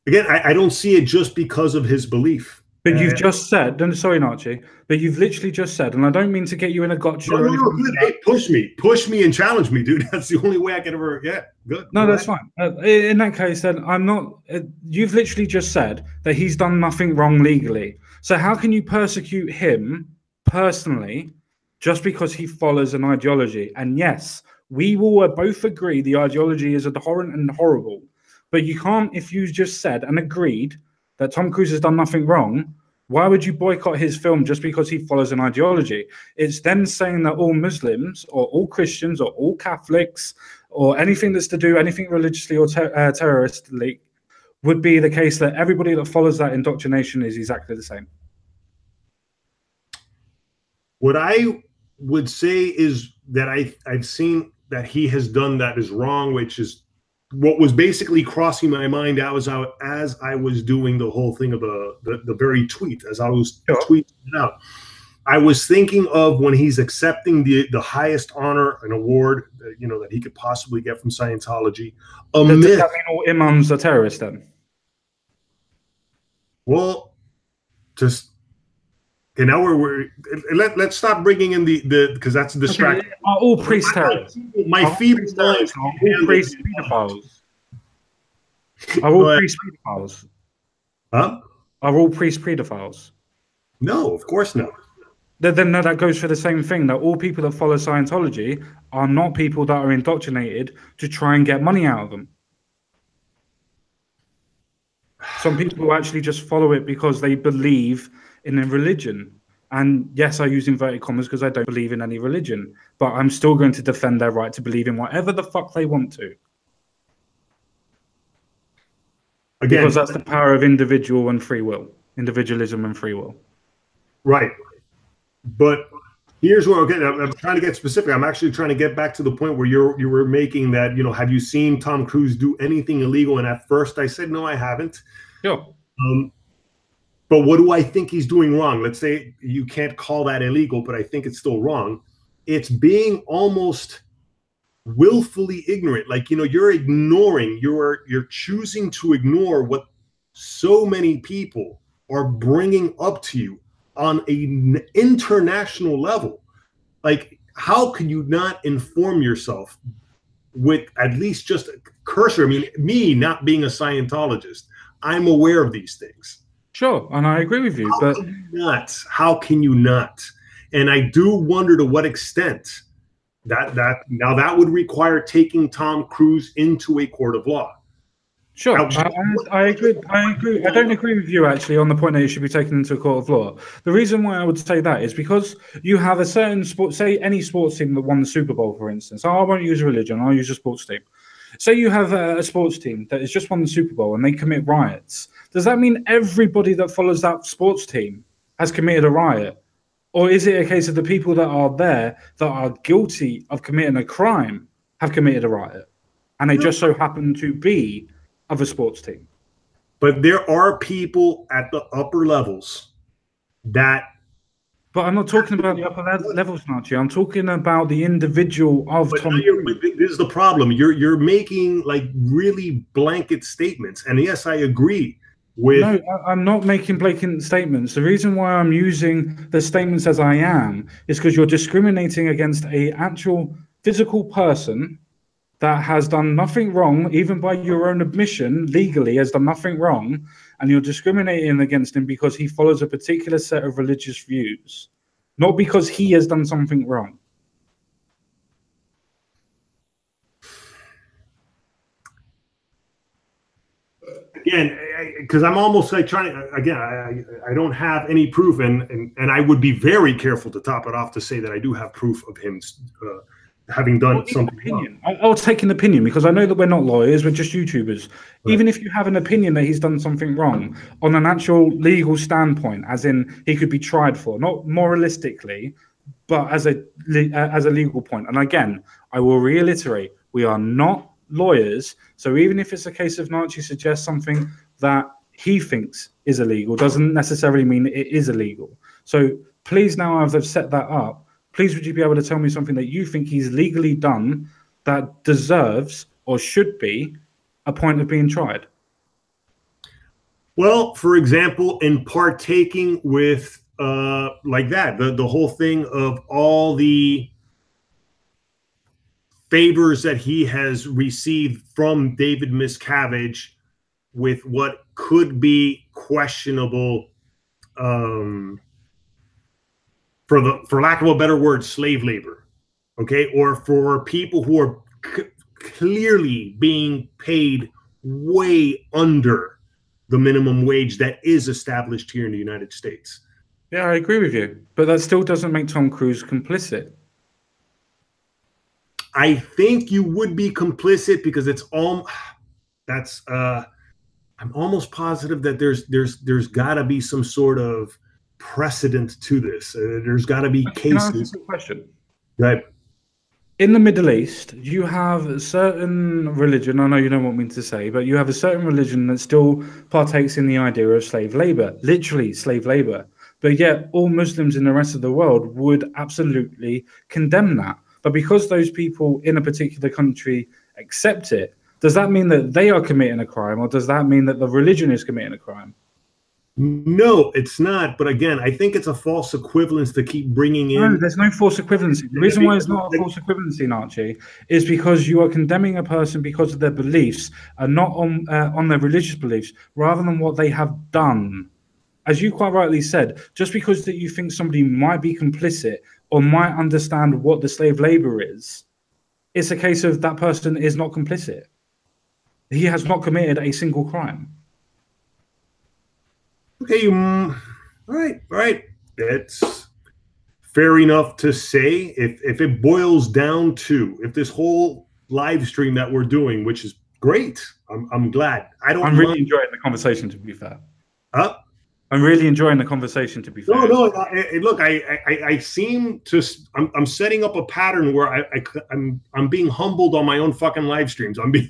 Again, I don't see it just because of his belief. But you've just said, sorry, Nachi, but you've literally just said, and I don't mean to get you in a gotcha or anything. No, hey, push me and challenge me, dude. That's the only way I can ever, good. No, that's fine. In that case, then I'm not, you've literally just said that he's done nothing wrong legally. So how can you persecute him personally just because he follows an ideology? And yes, we will both agree the ideology is abhorrent and horrible, but you can't, if you just said and agreed that Tom Cruise has done nothing wrong, why would you boycott his film just because he follows an ideology? It's then saying that all Muslims or all Christians or all Catholics or anything that's to do anything religiously or terroristly would be the case that everybody that follows that indoctrination is exactly the same. What I would say is that I've seen that he has done that is wrong, which is what was basically crossing my mind as I was doing the whole thing of the very tweet, as I was tweeting it out. I was thinking of when he's accepting the highest honor and award, that he could possibly get from Scientology. Does that mean all imams are terrorists then? Well, just okay. Now let's stop bringing in the because that's a distraction. Okay. Are all priests terrorists? My feeble mind. Are all priests pedophiles? Are all priests pedophiles? Huh? Are all priests pedophiles? No, of course not. Then that goes for the same thing, that all people that follow Scientology are not people that are indoctrinated to try and get money out of them. Some people actually just follow it because they believe in a religion. And yes, I use inverted commas because I don't believe in any religion, but I'm still going to defend their right to believe in whatever the fuck they want to. Again, because that's the power of individual and free will, individualism and free will. Right. But here's where, okay, I'm trying to get specific. I'm actually trying to get back to the point where you were making that, have you seen Tom Cruise do anything illegal? And at first I said, no, I haven't. Sure. But what do I think he's doing wrong? Let's say you can't call that illegal, but I think it's still wrong. It's being almost willfully ignorant. Like, you're ignoring, you're choosing to ignore what so many people are bringing up to you on an international level. Like, how can you not inform yourself with at least just a cursor? I mean, me not being a Scientologist, I'm aware of these things. Sure, and I agree with you. How can you not? And I do wonder to what extent that would require taking Tom Cruise into a court of law. Sure, I agree. I don't agree with you actually on the point that it should be taken into a court of law. The reason why I would say that is because you have a certain sport, say any sports team that won the Super Bowl, for instance. I won't use religion, I'll use a sports team. Say you have a sports team that has just won the Super Bowl and they commit riots. Does that mean everybody that follows that sports team has committed a riot? Or is it a case of the people that are there that are guilty of committing a crime have committed a riot? And they just so happen to be of a sports team. But there are people at the upper levels that... But I'm not talking about the upper levels, Nachi. I'm talking about the individual of Tom Cruise. This is the problem. You're making like really blanket statements. And yes, I agree with... No, I'm not making blanket statements. The reason why I'm using the statements as I am is because you're discriminating against an actual physical person that has done nothing wrong, even by your own admission, legally has done nothing wrong, and you're discriminating against him because he follows a particular set of religious views, not because he has done something wrong. Again, because I'm almost like trying to, again, I don't have any proof, and I would be very careful to top it off to say that I do have proof of him having done something wrong. I'll take an opinion, because I know that we're not lawyers, we're just YouTubers. Right. Even if you have an opinion that he's done something wrong on an actual legal standpoint, as in he could be tried for, not moralistically, but as a legal point. And again, I will reiterate, we are not lawyers, so even if it's a case of Nachi suggests something that he thinks is illegal, doesn't necessarily mean it is illegal. So please, now as I've set that up, please would you be able to tell me something that you think he's legally done that deserves or should be a point of being tried? Well, for example, in partaking with like that, the whole thing of all the favors that he has received from David Miscavige with what could be questionable, for lack of a better word, slave labor, okay, or for people who are clearly being paid way under the minimum wage that is established here in the United States. Yeah, I agree with you, but that still doesn't make Tom Cruise complicit. I think you would be complicit because it's all that's I'm almost positive that there's got to be some sort of precedent to this. There's got to be cases. Can I ask you a question? Right. In the Middle East, you have a certain religion, I know you don't want me to say, but you have a certain religion that still partakes in the idea of slave labor, literally slave labor. But yet all Muslims in the rest of the world would absolutely condemn that. But because those people in a particular country accept it, does that mean that they are committing a crime, or does that mean that the religion is committing a crime? No, it's not. But again, I think it's a false equivalence to keep bringing in. No, there's no false equivalency. The reason why it's not a false equivalency, Nachi, is because you are condemning a person because of their beliefs and not on their religious beliefs, rather than what they have done. As you quite rightly said, just because that you think somebody might be complicit or might understand what the slave labor is, it's a case of that person is not complicit. He has not committed a single crime. Okay, all right. That's fair enough to say. If it boils down to, if this whole live stream that we're doing, which is great, I'm glad. I'm really enjoying the conversation, to be fair. I'm really enjoying the conversation, to be fair. No, look, I seem to, I'm setting up a pattern where I'm being humbled on my own fucking live streams. I'm being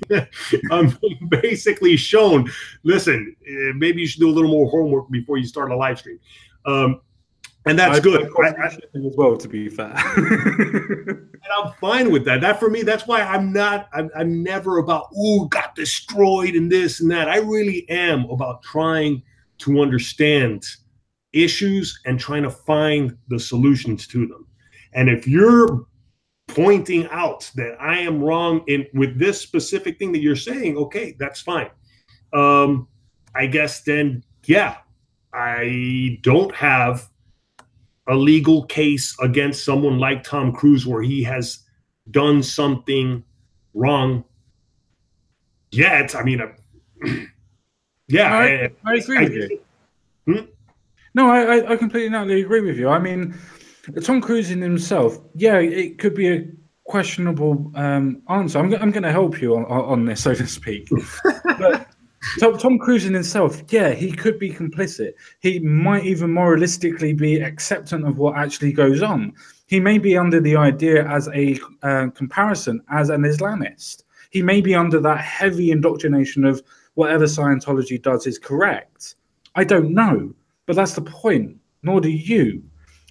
basically shown, listen, maybe you should do a little more homework before you start a live stream. And that's good. As well, to be fair. And I'm fine with that. That for me, that's why I'm never about, ooh, got destroyed and this and that. I really am about trying to understand issues and trying to find the solutions to them. And if you're pointing out that I am wrong with this specific thing that you're saying, okay, that's fine. I guess then, yeah, I don't have a legal case against someone like Tom Cruise where he has done something wrong yet. I mean, yeah, I agree with you. No, I completely and utterly agree with you. I mean, Tom Cruise in himself, yeah, it could be a questionable answer. I'm going to help you on this, so to speak. But Tom Cruise in himself, yeah, he could be complicit. He might even moralistically be acceptant of what actually goes on. He may be under the idea as a comparison as an Islamist. He may be under that heavy indoctrination of whatever Scientology does is correct. I don't know, but that's the point. Nor do you.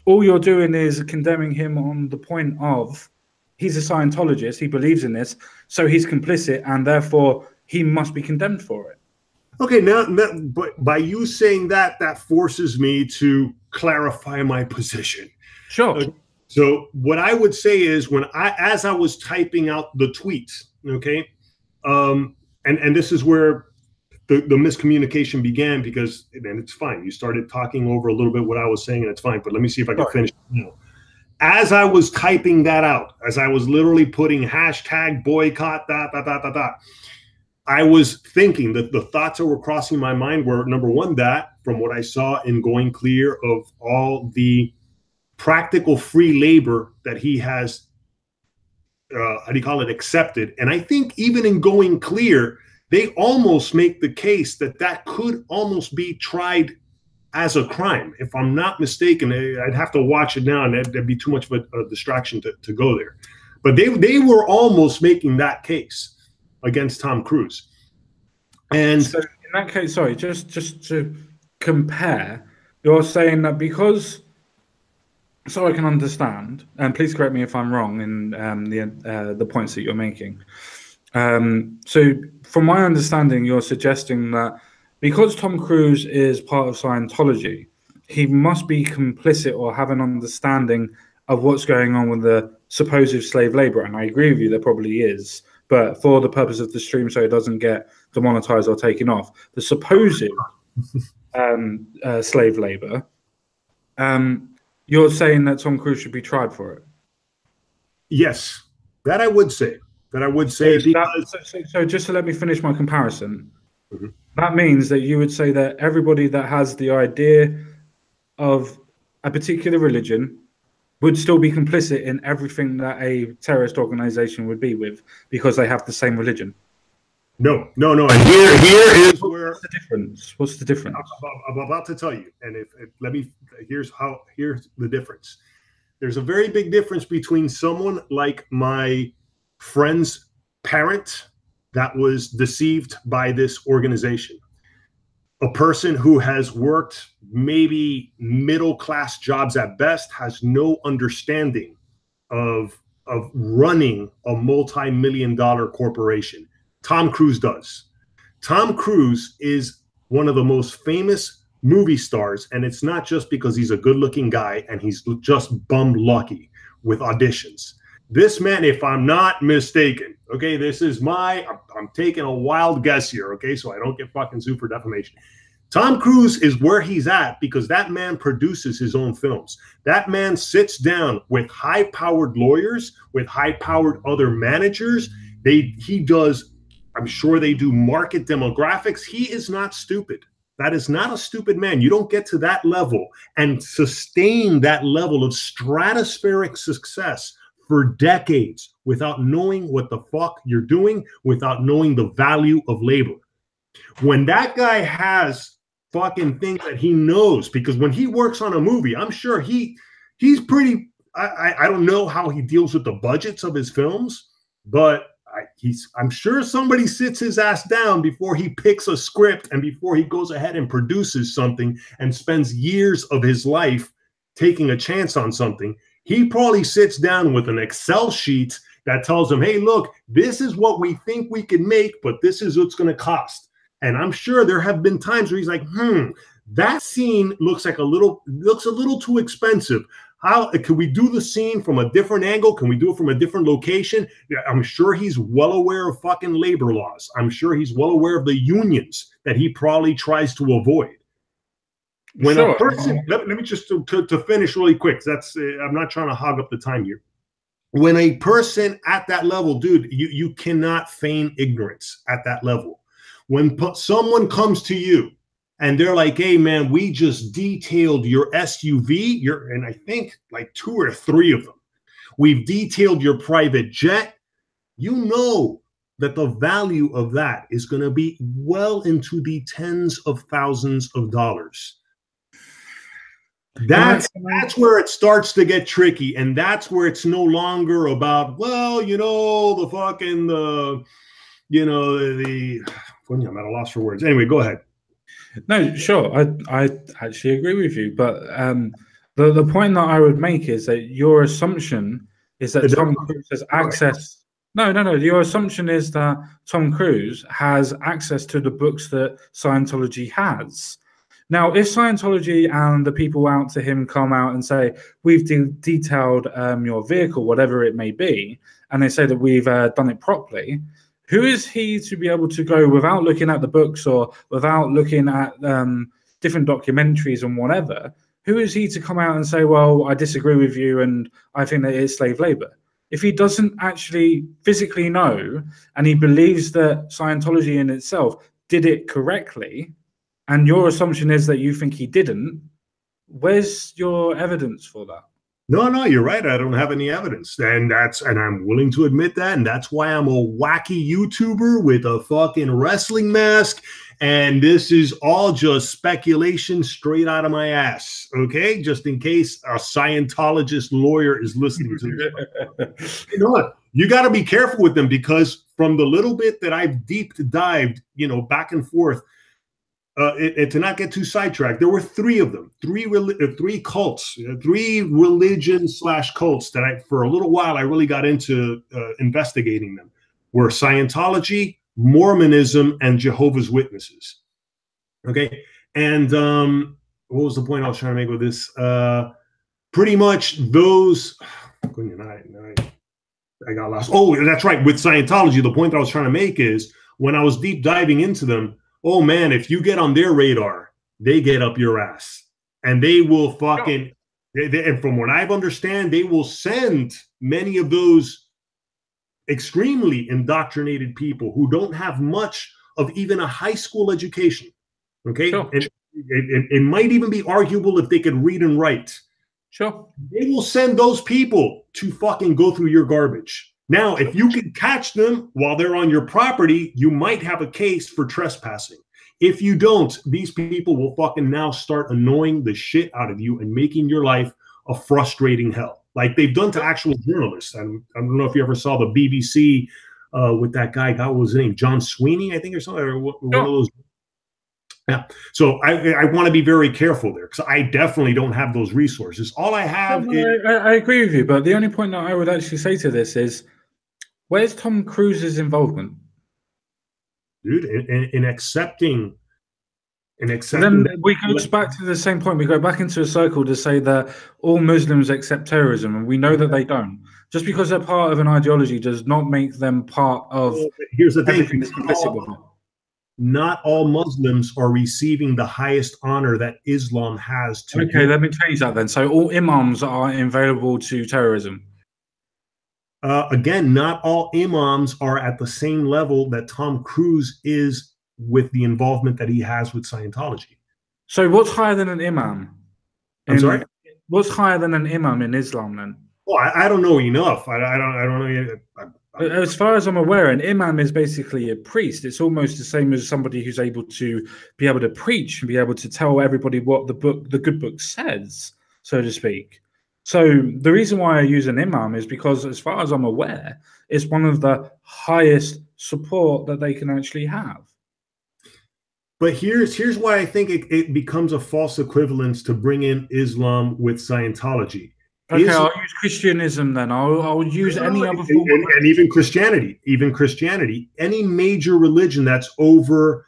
All you're doing is condemning him on the point of he's a Scientologist, he believes in this, so he's complicit, and therefore he must be condemned for it. Okay, now but by you saying that, that forces me to clarify my position. Sure. So what I would say is as I was typing out the tweets, okay, and this is where the miscommunication began because, and it's fine. You started talking over a little bit what I was saying, and it's fine. But let me see if I can finish. As I was typing that out, as I was literally putting hashtag boycott, I was thinking that the thoughts that were crossing my mind were, number one, that from what I saw in Going Clear of all the practical free labor that he has, how do you call it, accepted. And I think even in Going Clear, they almost make the case that that could almost be tried as a crime. If I'm not mistaken, I'd have to watch it now, and that'd be too much of a distraction to go there. But they were almost making that case against Tom Cruise. And so in that case, sorry, just to compare, you're saying that because, so I can understand, and please correct me if I'm wrong in the points that you're making. So from my understanding, you're suggesting that because Tom Cruise is part of Scientology, he must be complicit or have an understanding of what's going on with the supposed slave labor. And I agree with you, there probably is. But for the purpose of the stream, so it doesn't get demonetized or taken off, the supposed slave labor, you're saying that Tom Cruise should be tried for it? Yes, that I would say. That I would say. So just to let me finish my comparison, that means that you would say that everybody that has the idea of a particular religion would still be complicit in everything that a terrorist organization would be with because they have the same religion. No. And here is where what's the difference? What's the difference? I'm about to tell you. And here's the difference. There's a very big difference between someone like my friend's parent that was deceived by this organization, a person who has worked maybe middle-class jobs at best, has no understanding of running a multi-million-dollar corporation. Tom Cruise does. Tom Cruise is one of the most famous movie stars, and it's not just because he's a good-looking guy and he's just bum lucky with auditions. This man, if I'm not mistaken, okay, I'm taking a wild guess here, okay, so I don't get fucking sued for defamation. Tom Cruise is where he's at because that man produces his own films. That man sits down with high-powered lawyers, with high-powered other managers. He does, I'm sure they do market demographics. He is not stupid. That is not a stupid man. You don't get to that level and sustain that level of stratospheric success for decades without knowing what the fuck you're doing, without knowing the value of labor. When that guy has fucking things that he knows, because when he works on a movie, I'm sure he's pretty, I don't know how he deals with the budgets of his films, but I'm sure somebody sits his ass down before he picks a script and before he goes ahead and produces something and spends years of his life taking a chance on something. He probably sits down with an Excel sheet that tells him, hey, look, this is what we think we can make, but this is what's going to cost. And I'm sure there have been times where he's like, that scene looks a little too expensive. How can we do the scene from a different angle? Can we do it from a different location? I'm sure he's well aware of fucking labor laws. I'm sure he's well aware of the unions that he probably tries to avoid. When a person, let me just to finish really quick. That's I'm not trying to hog up the time here. When a person at that level, dude, you cannot feign ignorance at that level. When someone comes to you and they're like, hey, man, we just detailed your SUV, and I think like 2 or 3 of them. We've detailed your private jet. You know that the value of that is going to be well into the tens of thousands of dollars. That's where it starts to get tricky, and that's where it's no longer about, well, you know, the fucking I'm at a loss for words. Anyway, go ahead. No, sure. I actually agree with you, but the point that I would make is that your assumption is that Tom Cruise has access. No. Your assumption is that Tom Cruise has access to the books that Scientology has. Now, if Scientology and the people out to him come out and say, we've detailed your vehicle, whatever it may be, and they say that we've done it properly, Who is he to be able to go without looking at the books or without looking at different documentaries and whatever? Who is he to come out and say, well, I disagree with you and I think that it is slave labor? If he doesn't actually physically know and he believes that Scientology in itself did it correctly, and your assumption is that you think he didn't, where's your evidence for that? No, you're right. I don't have any evidence. And I'm willing to admit that. And that's why I'm a wacky YouTuber with a fucking wrestling mask. And this is all just speculation straight out of my ass. Okay. Just in case a Scientologist lawyer is listening to this. You know what? You got to be careful with them, because from the little bit that I've deep dived, back and forth, to not get too sidetracked, there were three of them, three cults, three religion/cults that for a little while, I really got into investigating them, were Scientology, Mormonism, and Jehovah's Witnesses. Okay. And what was the point I was trying to make with this? Pretty much those, I got lost. Oh, that's right. With Scientology, the point I was trying to make is when I was deep diving into them, oh man, if you get on their radar, they get up your ass, and they will fucking, and from what I've understand, they will send many of those extremely indoctrinated people who don't have much of even a high school education. Okay. Sure. And it might even be arguable if they could read and write. Sure. They will send those people to fucking go through your garbage. Now, if you can catch them while they're on your property, you might have a case for trespassing. If you don't, these people will fucking now start annoying the shit out of you and making your life a frustrating hell, like they've done to actual journalists. And I don't know if you ever saw the BBC with that guy, what was his name? John Sweeney, I think, or something, or one of those. Yeah. So I want to be very careful there, because I definitely don't have those resources. All I have is... I agree with you, but the only point that I would actually say to this is, where's Tom Cruise's involvement? Dude, in accepting... Then we go back to the same point. We go back into a circle to say that all Muslims accept terrorism, and we know that they don't. Just because they're part of an ideology does not make them part of... Here's the thing. Not all Muslims are receiving the highest honor that Islam has to Okay, let me change that then. So all imams are available to terrorism. Again, not all imams are at the same level that Tom Cruise is with the involvement that he has with Scientology. So what's higher than an imam? I'm sorry? What's higher than an imam in Islam then? Well, I don't know enough. I don't know. As far as I'm aware, an imam is basically a priest. It's almost the same as somebody who's able to preach and be able to tell everybody what the good book says, so to speak. So the reason why I use an imam is because, as far as I'm aware, it's one of the highest support that they can actually have. But here's why I think it becomes a false equivalence to bring in Islam with Scientology. Okay, I'll use Christianism then. I'll use any other form. And even Christianity, any major religion that's over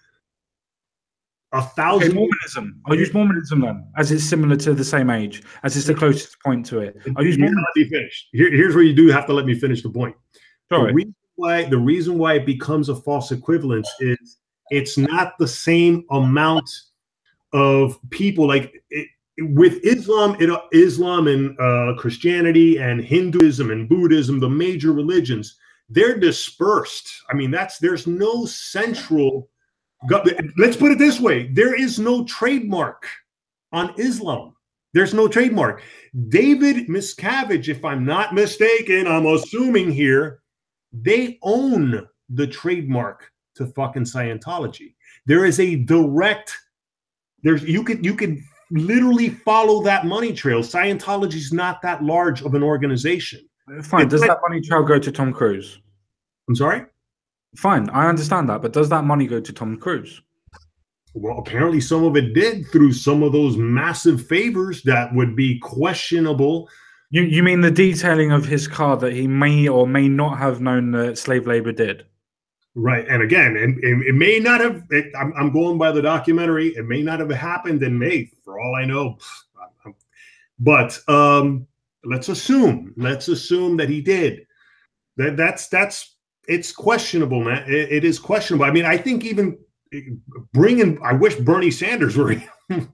1,000. Okay, Mormonism. I'll use Mormonism then, as it's similar to the same age, as it's the closest point to it. I'll use Mormonism. Let me finish. Here's where you do have to let me finish the point. Sorry. The reason why it becomes a false equivalence is it's not the same amount of people. Like with Islam, Islam and Christianity and Hinduism and Buddhism, the major religions, they're dispersed. I mean, there's no central. Let's put it this way: there is no trademark on Islam. There's no trademark. David Miscavige, if I'm not mistaken, I'm assuming here, they own the trademark to fucking Scientology. There is a direct. You could literally follow that money trail. Scientology is not that large of an organization. Fine. Does that money trail go to Tom Cruise? I'm sorry? Fine, I understand that, but does that money go to Tom Cruise? Well, apparently some of it did through some of those massive favors that would be questionable. You mean the detailing of his car that he may or may not have known that slave labor did? Right. And again, it may not have, I'm going by the documentary, it may not have happened in May, for all I know. But let's assume that he did. That's it's questionable, man. It is questionable. I mean, I think even I wish Bernie Sanders were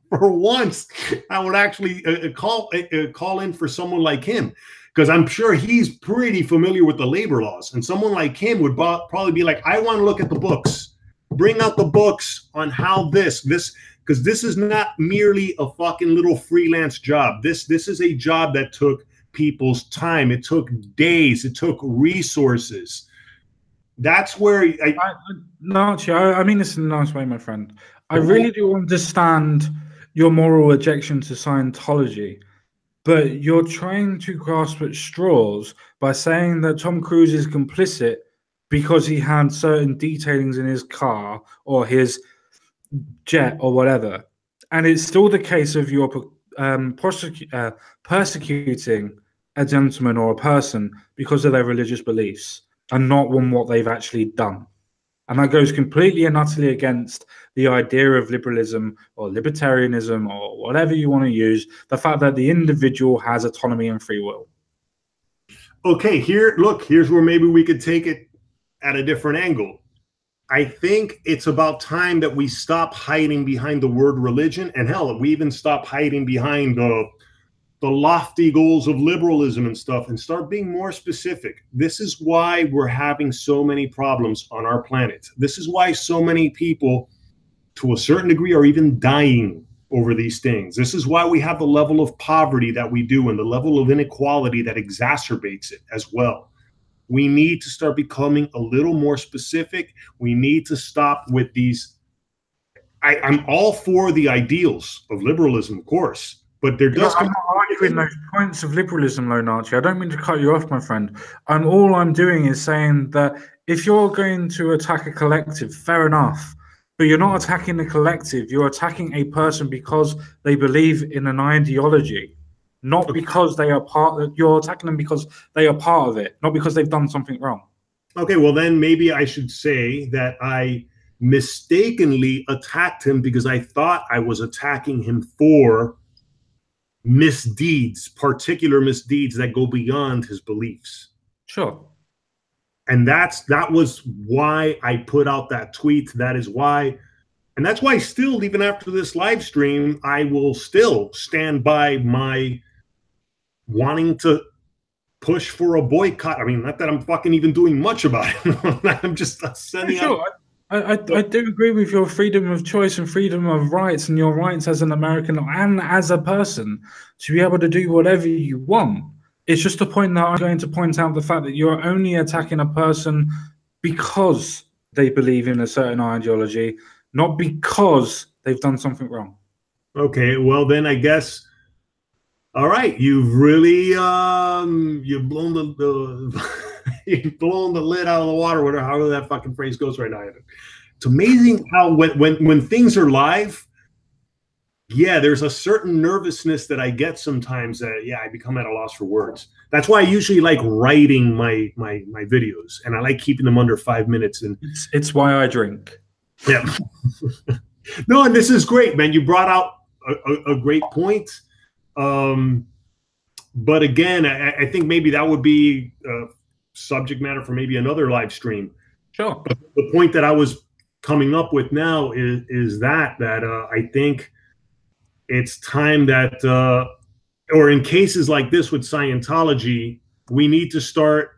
for once. I would actually call in for someone like him, because I'm sure he's pretty familiar with the labor laws, and someone like him would probably be like, I want to look at the books, bring out the books on how this, because this is not merely a fucking little freelance job. This is a job that took people's time. It took days. It took resources. That's where Nachi, I mean this in a nice way, my friend. I really do understand your moral objection to Scientology, but you're trying to grasp at straws by saying that Tom Cruise is complicit because he had certain detailings in his car or his jet or whatever. And it's still the case of you're persecuting a gentleman or a person because of their religious beliefs and not on what they've actually done. And that goes completely and utterly against the idea of liberalism or libertarianism or whatever you want to use, the fact that the individual has autonomy and free will. Okay, here's where maybe we could take it at a different angle. I think it's about time that we stop hiding behind the word religion, and hell, we even stop hiding behind the lofty goals of liberalism and stuff, and start being more specific. This is why we're having so many problems on our planet. This is why so many people, to a certain degree, are even dying over these things. This is why we have the level of poverty that we do and the level of inequality that exacerbates it as well. We need to start becoming a little more specific. We need to stop with these. I'm all for the ideals of liberalism, of course, but there does I'm not arguing those points of liberalism, though, Nachi. I don't mean to cut you off, my friend. All I'm doing is saying that if you're going to attack a collective, fair enough, but you're not attacking the collective. You're attacking a person because they believe in an ideology, not because they are part. You're attacking them because they are part of it, not because they've done something wrong. Okay, well then maybe I should say that I mistakenly attacked him because I thought I was attacking him for misdeeds, particular misdeeds that go beyond his beliefs. Sure. And that was why I put out that tweet. That is why, and that's why still, even after this live stream, I will still stand by my wanting to push for a boycott. I mean, not that I'm fucking even doing much about it. I'm just sending out. I do agree with your freedom of choice and freedom of rights and your rights as an American and as a person to be able to do whatever you want. It's just a point that I'm going to point out the fact that you're only attacking a person because they believe in a certain ideology, not because they've done something wrong. Okay, well then I guess. All right, you've really you've blown you've blown the lid out of the water, whatever however that fucking phrase goes right now. It's amazing how when things are live, yeah, there's a certain nervousness that I get sometimes that I become at a loss for words. That's why I usually like writing my videos, and I like keeping them under 5 minutes. And it's why I drink. Yeah. No, and this is great, man. You brought out a great point. But again, I think maybe that would be subject matter for maybe another live stream. Sure. But the point that I was coming up with now is that I think it's time that, or in cases like this with Scientology, we need to start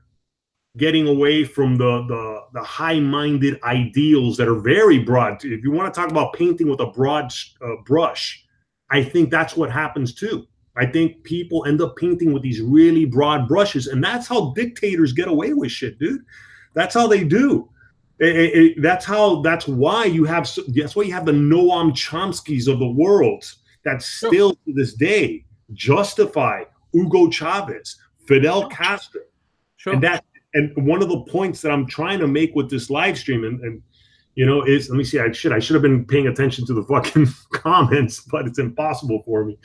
getting away from the high-minded ideals that are very broad. If you want to talk about painting with a broad brush, I think that's what happens too. I think people end up painting with these really broad brushes, and that's how dictators get away with shit, dude. That's how they do. That's why you have the Noam Chomskys of the world that still to this day justify Hugo Chavez, Fidel Castro. Sure. And one of the points that I'm trying to make with this live stream and is, let me see, I should have been paying attention to the fucking comments, but it's impossible for me.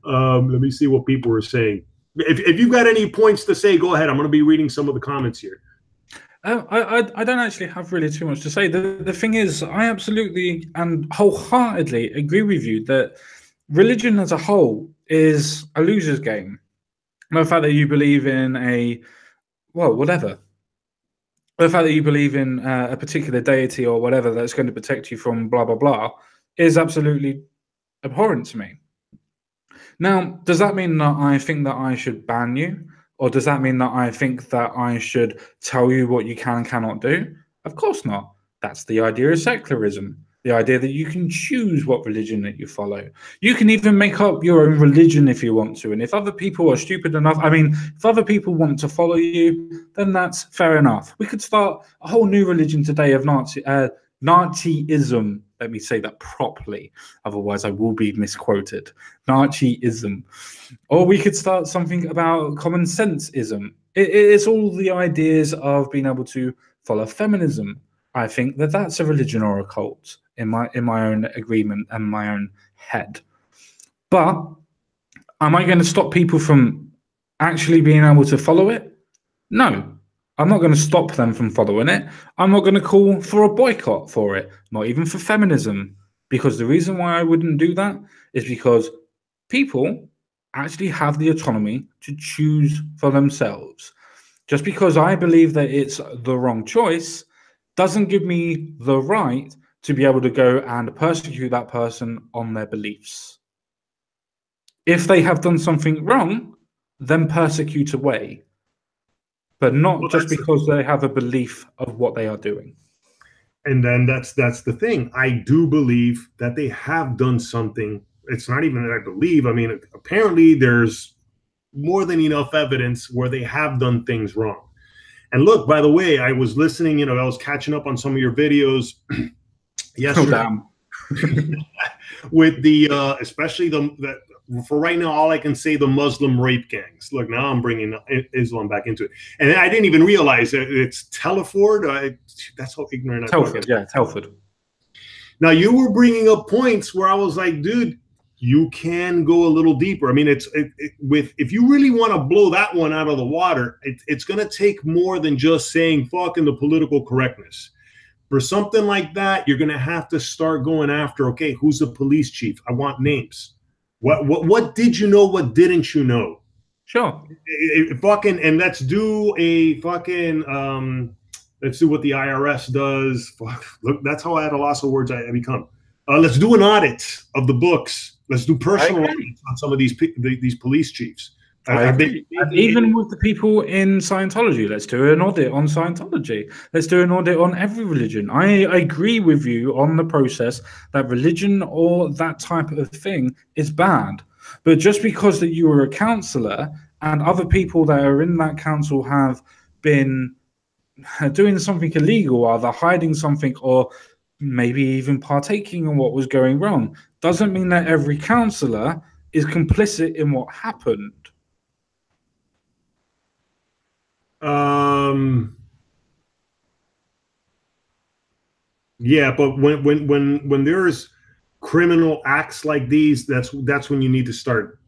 Let me see what people were saying. If you've got any points to say, go ahead. I'm going to be reading some of the comments here. I don't actually have really too much to say. The thing is, I absolutely and wholeheartedly agree with you that religion as a whole is a loser's game. The fact that you believe in whatever. the fact that you believe in a particular deity or whatever that's going to protect you from blah blah blah is absolutely abhorrent to me. Now, does that mean that I think that I should ban you? Or does that mean that I think that I should tell you what you can and cannot do? Of course not. That's the idea of secularism. The idea that you can choose what religion that you follow. You can even make up your own religion if you want to. And if other people are stupid enough, I mean, if other people want to follow you, then that's fair enough. We could start a whole new religion today of Nazism. Let me say that properly, otherwise I will be misquoted. Nachiism. Or we could start something about common senseism. It's all the ideas of being able to follow feminism. I think that that's a religion or a cult in my own agreement and my own head. But am I going to stop people from actually being able to follow it? No. I'm not going to stop them from following it. I'm not going to call for a boycott for it, not even for feminism. Because the reason why I wouldn't do that is because people actually have the autonomy to choose for themselves. Just because I believe that it's the wrong choice doesn't give me the right to be able to go and persecute that person on their beliefs. If they have done something wrong, then persecute away, but not just because they have a belief of what they are doing. And then that's the thing. I do believe that they have done something. It's not even that I believe. I mean, apparently there's more than enough evidence where they have done things wrong. And look, by the way, I was listening, I was catching up on some of your videos yesterday. Oh, with the especially the for right now, all I can say, the Muslim rape gangs. Look, now I'm bringing Islam back into it, and I didn't even realize that it's Telford. That's how ignorant I was. Yeah, Telford. Now you were bringing up points where I was like, dude, you can go a little deeper. I mean, if you really want to blow that one out of the water, it's going to take more than just saying fucking the political correctness. For something like that, you're going to have to start going after, okay, who's the police chief? I want names. What did you know? What didn't you know? Sure. And let's do a fucking let's do what the IRS does. Fuck, look, that's how I had a loss of words I become. Let's do an audit of the books. Let's do personal audits on some of these police chiefs. Even with the people in Scientology, let's do an audit on Scientology. Let's do an audit on every religion. I agree with you on the process that religion or that type of thing is bad. But just because that you were a counselor and other people that are in that council have been doing something illegal, either hiding something or maybe even partaking in what was going wrong, doesn't mean that every counselor is complicit in what happened. Yeah, but when there's criminal acts like these, that's when you need to start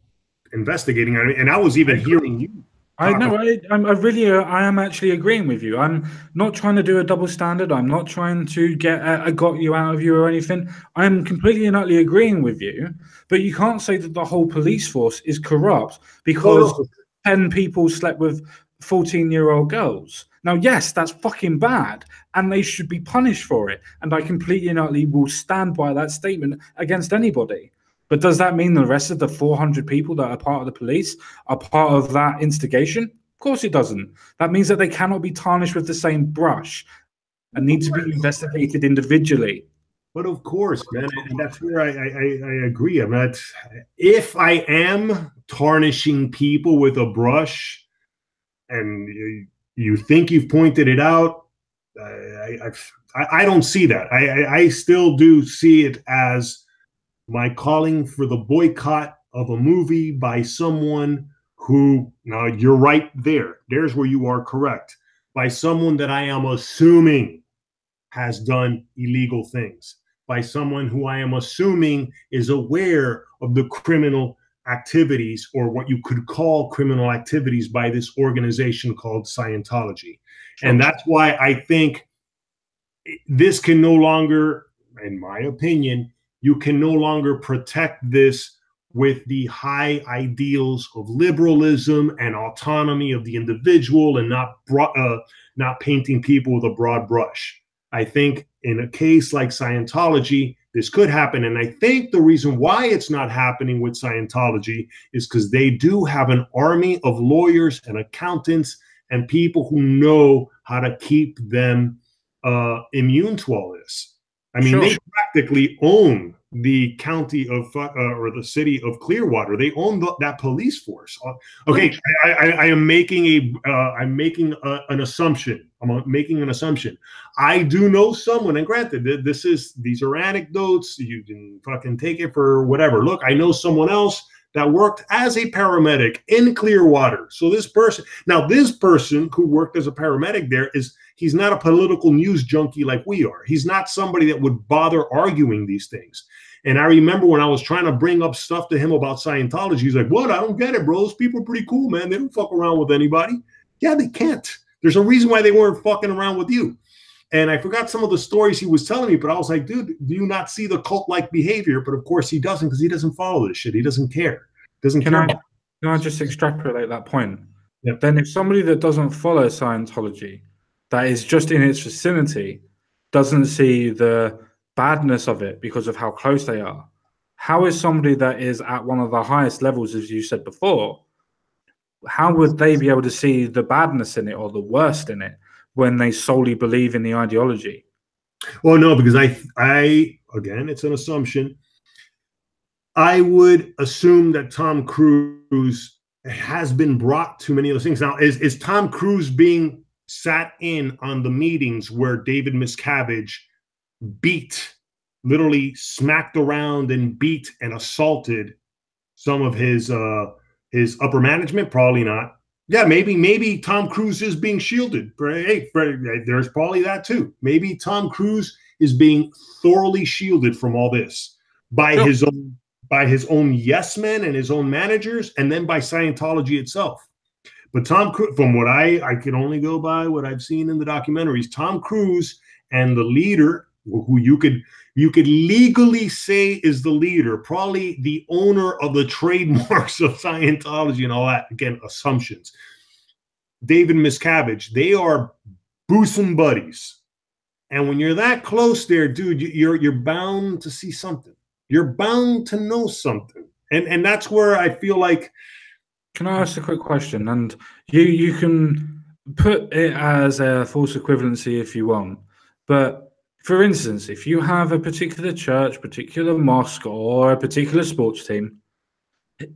investigating. And I was even hearing you. I know. I am actually agreeing with you. I'm not trying to do a double standard. I'm not trying to get a got you out of you or anything. I'm completely and utterly agreeing with you. But you can't say that the whole police force is corrupt because 10 people slept with 14-year-old girls. Now, yes, that's fucking bad, and they should be punished for it. And I completely and utterly will stand by that statement against anybody. But does that mean the rest of the 400 people that are part of the police are part of that instigation? Of course it doesn't. That means that they cannot be tarnished with the same brush and need to be investigated individually. But of course, man, and that's where I agree. I'm not. If I am tarnishing people with a brush, and you think you've pointed it out, I don't see that. I still do see it as my calling for the boycott of a movie by someone who, now you're right there. There's where you are correct. By someone that I am assuming has done illegal things. By someone who I am assuming is aware of the criminal activities, or what you could call criminal activities, by this organization called Scientology. Sure. And that's why I think this can no longer, in my opinion, you can no longer protect this with the high ideals of liberalism and autonomy of the individual, and not painting people with a broad brush. I think in a case like Scientology, this could happen. And I think the reason why it's not happening with Scientology is because they do have an army of lawyers and accountants and people who know how to keep them immune to all this. I mean, they practically own the county of or the city of Clearwater. They own that police force. Okay, I am making an assumption. I'm making an assumption. I do know someone, and granted, these are anecdotes. You can fucking take it for whatever. Look, I know someone else that worked as a paramedic in Clearwater. So this person who worked as a paramedic there he's not a political news junkie like we are. He's not somebody that would bother arguing these things. And I remember when I was trying to bring up stuff to him about Scientology, he's like, what? I don't get it, bro. Those people are pretty cool, man. They don't fuck around with anybody. Yeah, they can't. There's a reason why they weren't fucking around with you. And I forgot some of the stories he was telling me, but I was like, dude, do you not see the cult-like behavior? But of course he doesn't, because he doesn't follow this shit. He doesn't care. Can I just extrapolate that point? Yep. Then if somebody that doesn't follow Scientology, that is just in its vicinity, doesn't see the badness of it because of how close they are, how is somebody that is at one of the highest levels, as you said before, how would they be able to see the badness in it or the worst in it when they solely believe in the ideology? Well, no, because I again, it's an assumption. I would assume that Tom Cruise has been brought to many of those things. Now, is Tom Cruise being sat in on the meetings where David Miscavige literally smacked around and beat and assaulted some of his upper management? Probably not. Yeah, maybe Tom Cruise is being shielded. Hey, there's probably that too. Maybe Tom Cruise is being thoroughly shielded from all this by his own yes men and his own managers, and then by Scientology itself. But Tom Cruise, from what I can only go by what I've seen in the documentaries, Tom Cruise and the leader, who you could legally say is the leader, probably the owner of the trademarks of Scientology and all that. Again, assumptions. David Miscavige, they are bosom buddies. And when you're that close there, dude, you're bound to see something. You're bound to know something. And that's where I feel like. Can I ask a quick question? And you can put it as a false equivalency if you want. But for instance, if you have a particular church, particular mosque, or a particular sports team,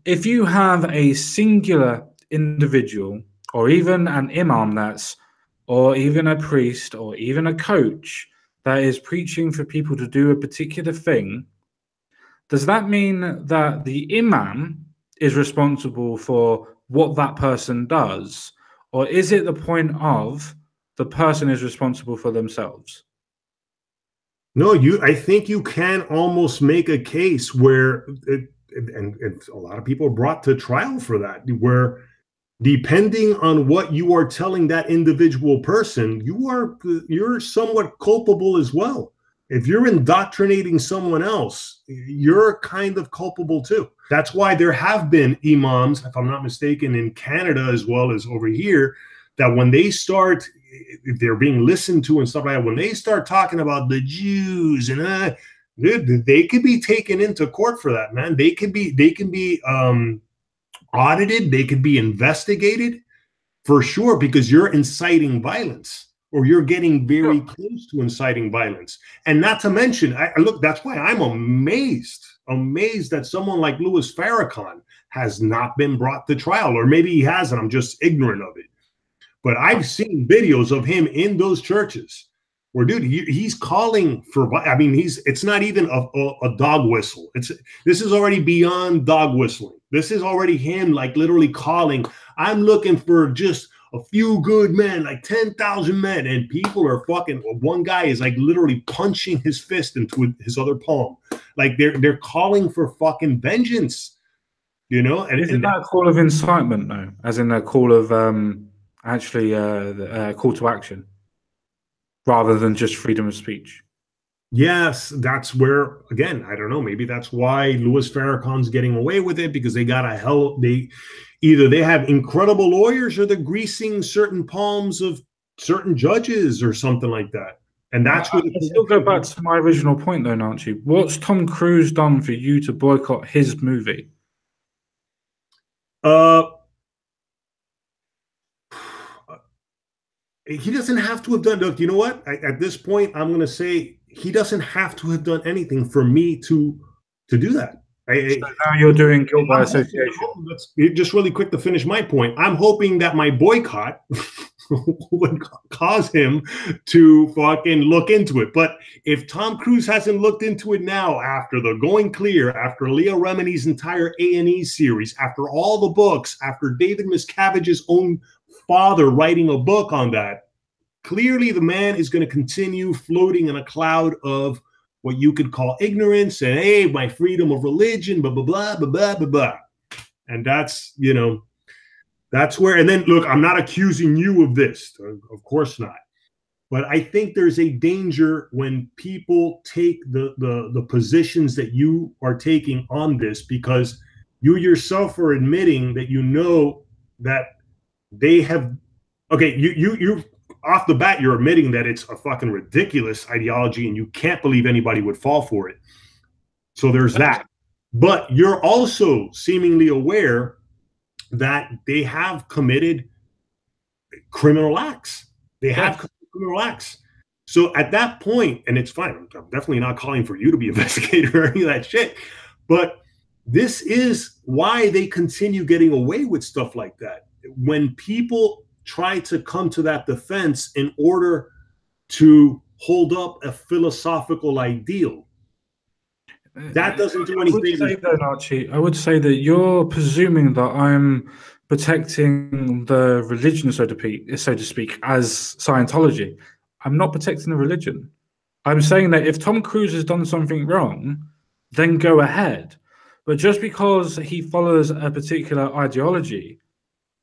if you have a singular individual, or even an imam or even a priest, or even a coach that is preaching for people to do a particular thing, does that mean that the imam is responsible for what that person does? Or is it the point of the person is responsible for themselves? No, I think you can almost make a case where, and a lot of people are brought to trial for that, where depending on what you are telling that individual person, you're somewhat culpable as well. If you're indoctrinating someone else, you're kind of culpable too. That's why there have been imams, if I'm not mistaken, in Canada as well as over here, that when they start, if they're being listened to and stuff like that, when they start talking about the Jews and they could be taken into court for that, man. They can be audited, they could be investigated for sure, because you're inciting violence, or you're getting very close to inciting violence. And not to mention, look, that's why I'm amazed that someone like Louis Farrakhan has not been brought to trial, or maybe he hasn't, I'm just ignorant of it. But I've seen videos of him in those churches where, dude, he's calling for, I mean, it's not even a dog whistle. This is already beyond dog whistling. This is already him, like, literally calling, I'm looking for just a few good men, like 10,000 men. And people are fucking, one guy is like literally punching his fist into his other palm. Like they're calling for fucking vengeance, you know? And isn't that a call of incitement, though? As in a call of, call to action, rather than just freedom of speech? Yes, that's where, again, I don't know, maybe that's why Louis Farrakhan's getting away with it, because they got either they have incredible lawyers, or they're greasing certain palms of certain judges or something like that. And that's where I still go back to my original point, though, Nachi. What's Tom Cruise done for you to boycott his movie? uh he doesn't have to have done. Look, you know what? At this point, I'm going to say he doesn't have to have done anything for me to do that. So now you're doing guilt by association. Let's just really quick to finish my point. I'm hoping that my boycott would cause him to fucking look into it. But if Tom Cruise hasn't looked into it now, after the Going Clear, after Leah Remini's entire A&E series, after all the books, after David Miscavige's own father writing a book on that, clearly the man is going to continue floating in a cloud of what you could call ignorance and, hey, my freedom of religion, blah, blah, blah, blah, blah, blah, blah. And that's, you know, that's where, and then look, I'm not accusing you of this, of course not. But I think there's a danger when people take the positions that you are taking on this, because you yourself are admitting that you know that they have, okay, you off the bat, you're admitting that it's a fucking ridiculous ideology and you can't believe anybody would fall for it. So there's that. But you're also seemingly aware that they have committed criminal acts. They have committed criminal acts. So at that point, and it's fine, I'm definitely not calling for you to be an investigator or any of that shit, but this is why they continue getting away with stuff like that. When people try to come to that defense in order to hold up a philosophical ideal, that doesn't do anything. I would say that you're presuming that I'm protecting the religion, so to speak, as Scientology. I'm not protecting the religion. I'm saying that if Tom Cruise has done something wrong, then go ahead. But just because he follows a particular ideology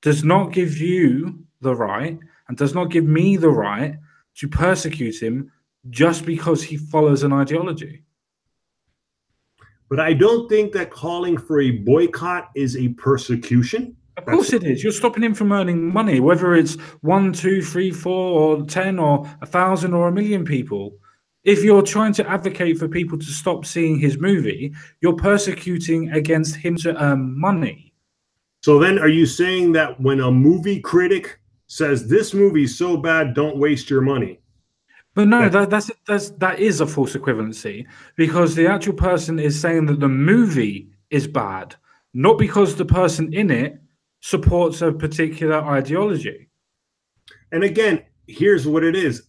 does not give you the right and does not give me the right to persecute him just because he follows an ideology. But I don't think that calling for a boycott is a persecution. Of course it is. You're stopping him from earning money, whether it's 1, 2, 3, 4, or 10, or 1,000, or 1,000,000 people. If you're trying to advocate for people to stop seeing his movie, you're persecuting against him to earn money. So then are you saying that when a movie critic says this movie's so bad, don't waste your money? But no, that is a false equivalency, because the actual person is saying that the movie is bad, not because the person in it supports a particular ideology. And again, here's what it is.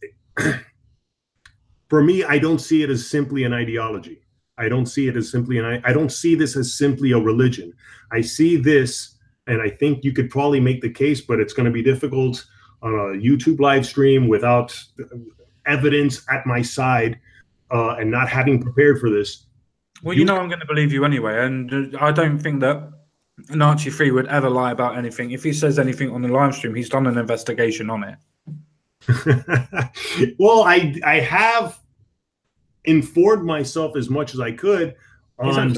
For me, I don't see it as simply an ideology. I don't see it as simply I don't see this as simply a religion. I see this, and I think you could probably make the case, but it's going to be difficult on a YouTube live stream without evidence at my side and not having prepared for this. Well, you know I'm going to believe you anyway, and I don't think that Nachi Free would ever lie about anything. If he says anything on the live stream, he's done an investigation on it. Well, I have informed myself as much as I could on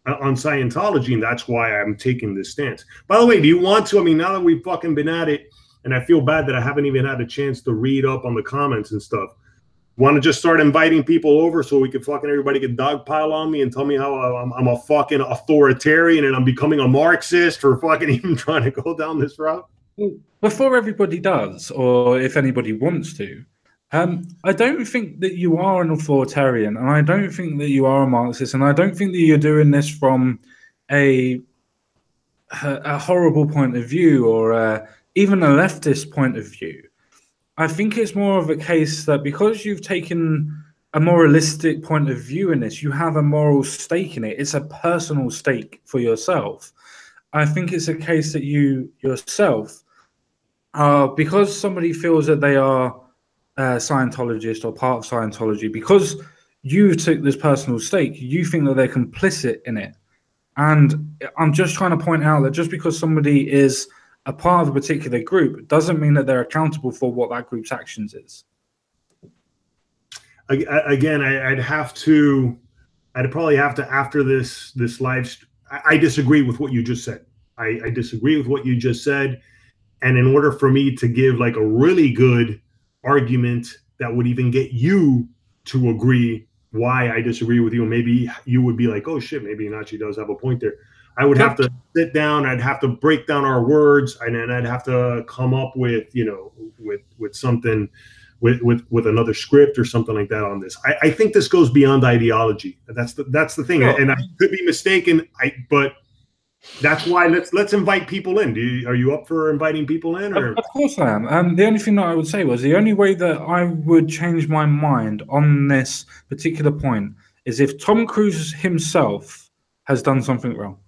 Scientology, and that's why I'm taking this stance. By the way, do you want to? I mean, now that we've fucking been at it, and I feel bad that I haven't even had a chance to read up on the comments and stuff. Want to just start inviting people over so we could fucking everybody could dogpile on me and tell me how I'm a fucking authoritarian and I'm becoming a Marxist for fucking even trying to go down this route? Before everybody does, or if anybody wants to, I don't think that you are an authoritarian, and I don't think that you are a Marxist, and I don't think that you're doing this from a horrible point of view, or even a leftist point of view. I think it's more of a case that because you've taken a moralistic point of view in this, you have a moral stake in it. It's a personal stake for yourself. I think it's a case that you yourself, because somebody feels that they are a Scientologist or part of Scientology, because you took this personal stake, you think that they're complicit in it. And I'm just trying to point out that just because somebody is a part of a particular group doesn't mean that they're accountable for what that group's actions is. Again, I'd probably have to, after this live, I disagree with what you just said. I disagree with what you just said. And in order for me to give like a really good argument that would even get you to agree why I disagree with you, and maybe you would be like, oh shit, maybe Nachi does have a point there. I would have to sit down, I'd have to break down our words, and then I'd have to come up with, you know, with something, with another script or something like that on this. I think this goes beyond ideology. That's the thing. Sure. And I could be mistaken. But that's why let's invite people in. Are you up for inviting people in? Or? Of course I am. The only thing that I would say was the only way that I would change my mind on this particular point is if Tom Cruise himself has done something wrong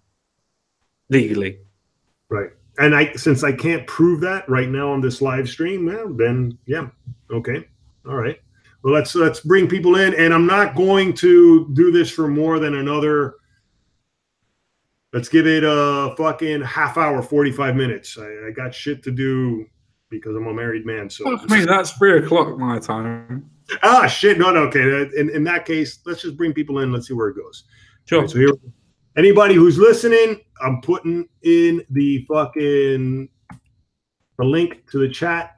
legally. Right. And since I can't prove that right now on this live stream, then yeah, okay, all right. Well, let's bring people in, and I'm not going to do this for more than another. Let's give it a fucking half hour, 45 minutes. I got shit to do because I'm a married man. So that's 3 o'clock my time. Ah, shit. No, okay. In that case, let's just bring people in. Let's see where it goes. Sure. Right, so here, anybody who's listening, I'm putting in the link to the chat.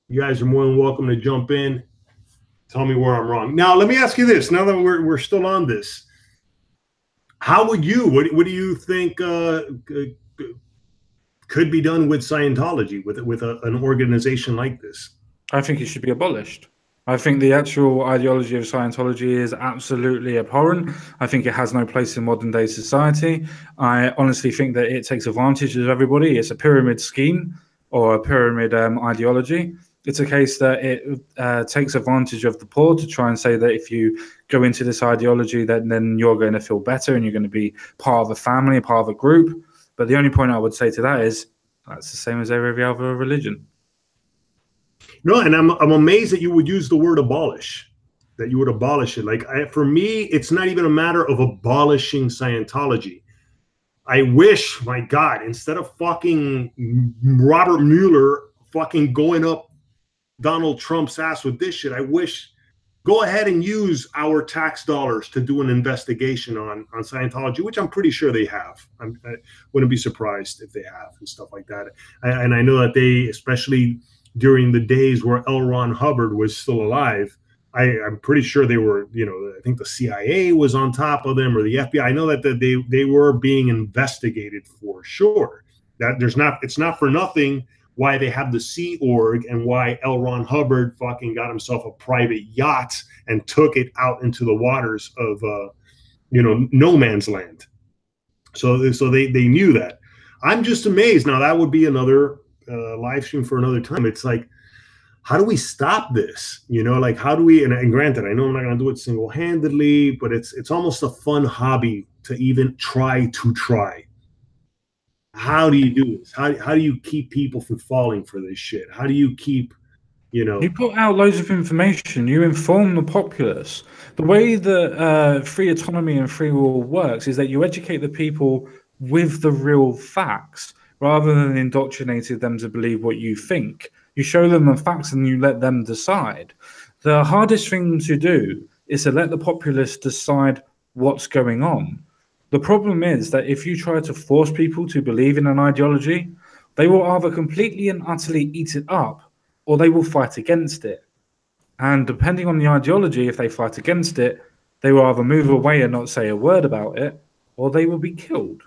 You guys are more than welcome to jump in. Tell me where I'm wrong. Now, let me ask you this. Now that we're still on this, how would you? What do you think could be done with Scientology, with an organization like this? I think it should be abolished. I think the actual ideology of Scientology is absolutely abhorrent. I think it has no place in modern day society. I honestly think that it takes advantage of everybody. It's a pyramid scheme or a pyramid ideology. It's a case that it takes advantage of the poor to try and say that if you go into this ideology, then you're going to feel better and you're going to be part of a family, part of a group. But the only point I would say to that is that's the same as every other religion. No, and I'm amazed that you would use the word abolish, that you would abolish it. Like, for me, it's not even a matter of abolishing Scientology. I wish, my God, instead of fucking Robert Mueller fucking going up Donald Trump's ass with this shit, I wish, go ahead and use our tax dollars to do an investigation on Scientology, which I'm pretty sure they have. I wouldn't be surprised if they have and stuff like that. And I know that they, especially during the days where L. Ron Hubbard was still alive, I'm pretty sure they were, you know, I think the CIA was on top of them, or the FBI. I know that they were being investigated for sure. That it's not for nothing why they have the Sea Org and why L. Ron Hubbard fucking got himself a private yacht and took it out into the waters of, no man's land. So they knew that. I'm just amazed. Now, that would be another live stream for another time. It's like, how do we stop this? You know, like, how do we, and granted, I know I'm not going to do it single-handedly, but it's almost a fun hobby to even try. How do you do this? How do you keep people from falling for this shit? How do you keep, You put out loads of information. You inform the populace. The way that free autonomy and free will works is that you educate the people with the real facts rather than indoctrinating them to believe what you think. You show them the facts and you let them decide. The hardest thing to do is to let the populace decide what's going on. The problem is that if you try to force people to believe in an ideology, they will either completely and utterly eat it up or they will fight against it. And depending on the ideology, if they fight against it, they will either move away and not say a word about it, or they will be killed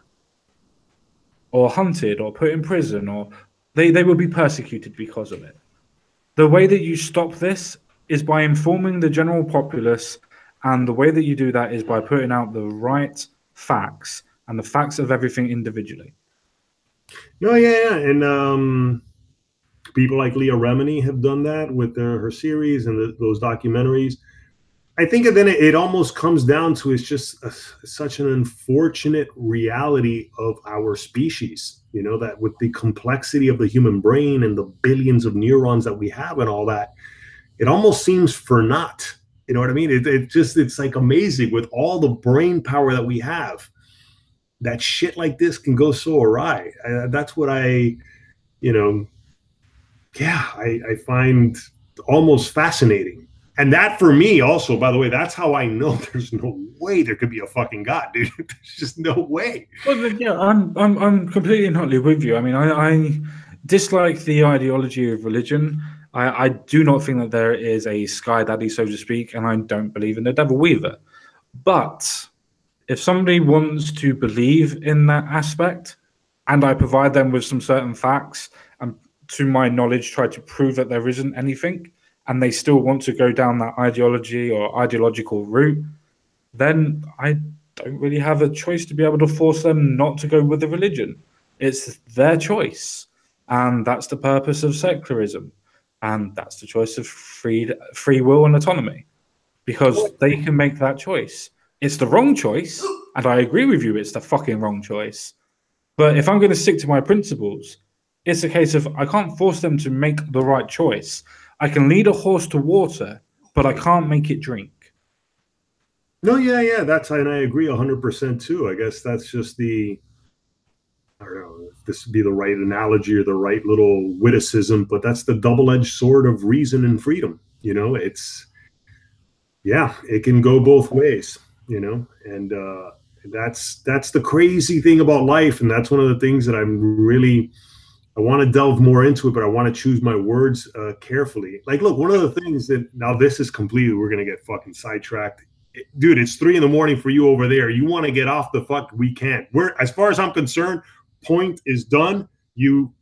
or hunted or put in prison, or they will be persecuted because of it. The way that you stop this is by informing the general populace, and the way that you do that is by putting out the right facts and the facts of everything individually. No, yeah. And people like Leah Remini have done that with her series and those documentaries. I think then it almost comes down to it's just such an unfortunate reality of our species, that with the complexity of the human brain and the billions of neurons that we have and all that, it almost seems for naught. You know what I mean? It's like amazing with all the brain power that we have, that shit like this can go so awry. That's what I find almost fascinating. And that for me also, by the way, that's how I know there's no way there could be a fucking God, dude. There's just no way. Well, yeah, I'm completely and utterly with you. I mean, dislike the ideology of religion. I do not think that there is a sky daddy, so to speak, and I don't believe in the devil either. But if somebody wants to believe in that aspect, and I provide them with some certain facts, and to my knowledge, try to prove that there isn't anything, and they still want to go down that ideology or ideological route, then I don't really have a choice to be able to force them not to go with the religion. It's their choice. And that's the purpose of secularism. And that's the choice of free will and autonomy, because they can make that choice. It's the wrong choice. And I agree with you, it's the fucking wrong choice. But if I'm going to stick to my principles, it's a case of I can't force them to make the right choice. I can lead a horse to water, but I can't make it drink. No, yeah, and I agree 100% too. I guess that's just I don't know if this would be the right analogy or the right little witticism, but that's the double-edged sword of reason and freedom. It can go both ways, and that's the crazy thing about life, and that's one of the things that I want to delve more into it, but I want to choose my words carefully. Like, look, one of the things that now this is completely, we're going to get fucking sidetracked. Dude, it's 3 a.m. for you over there. You want to get off the fuck? We can't. As far as I'm concerned, point is done. You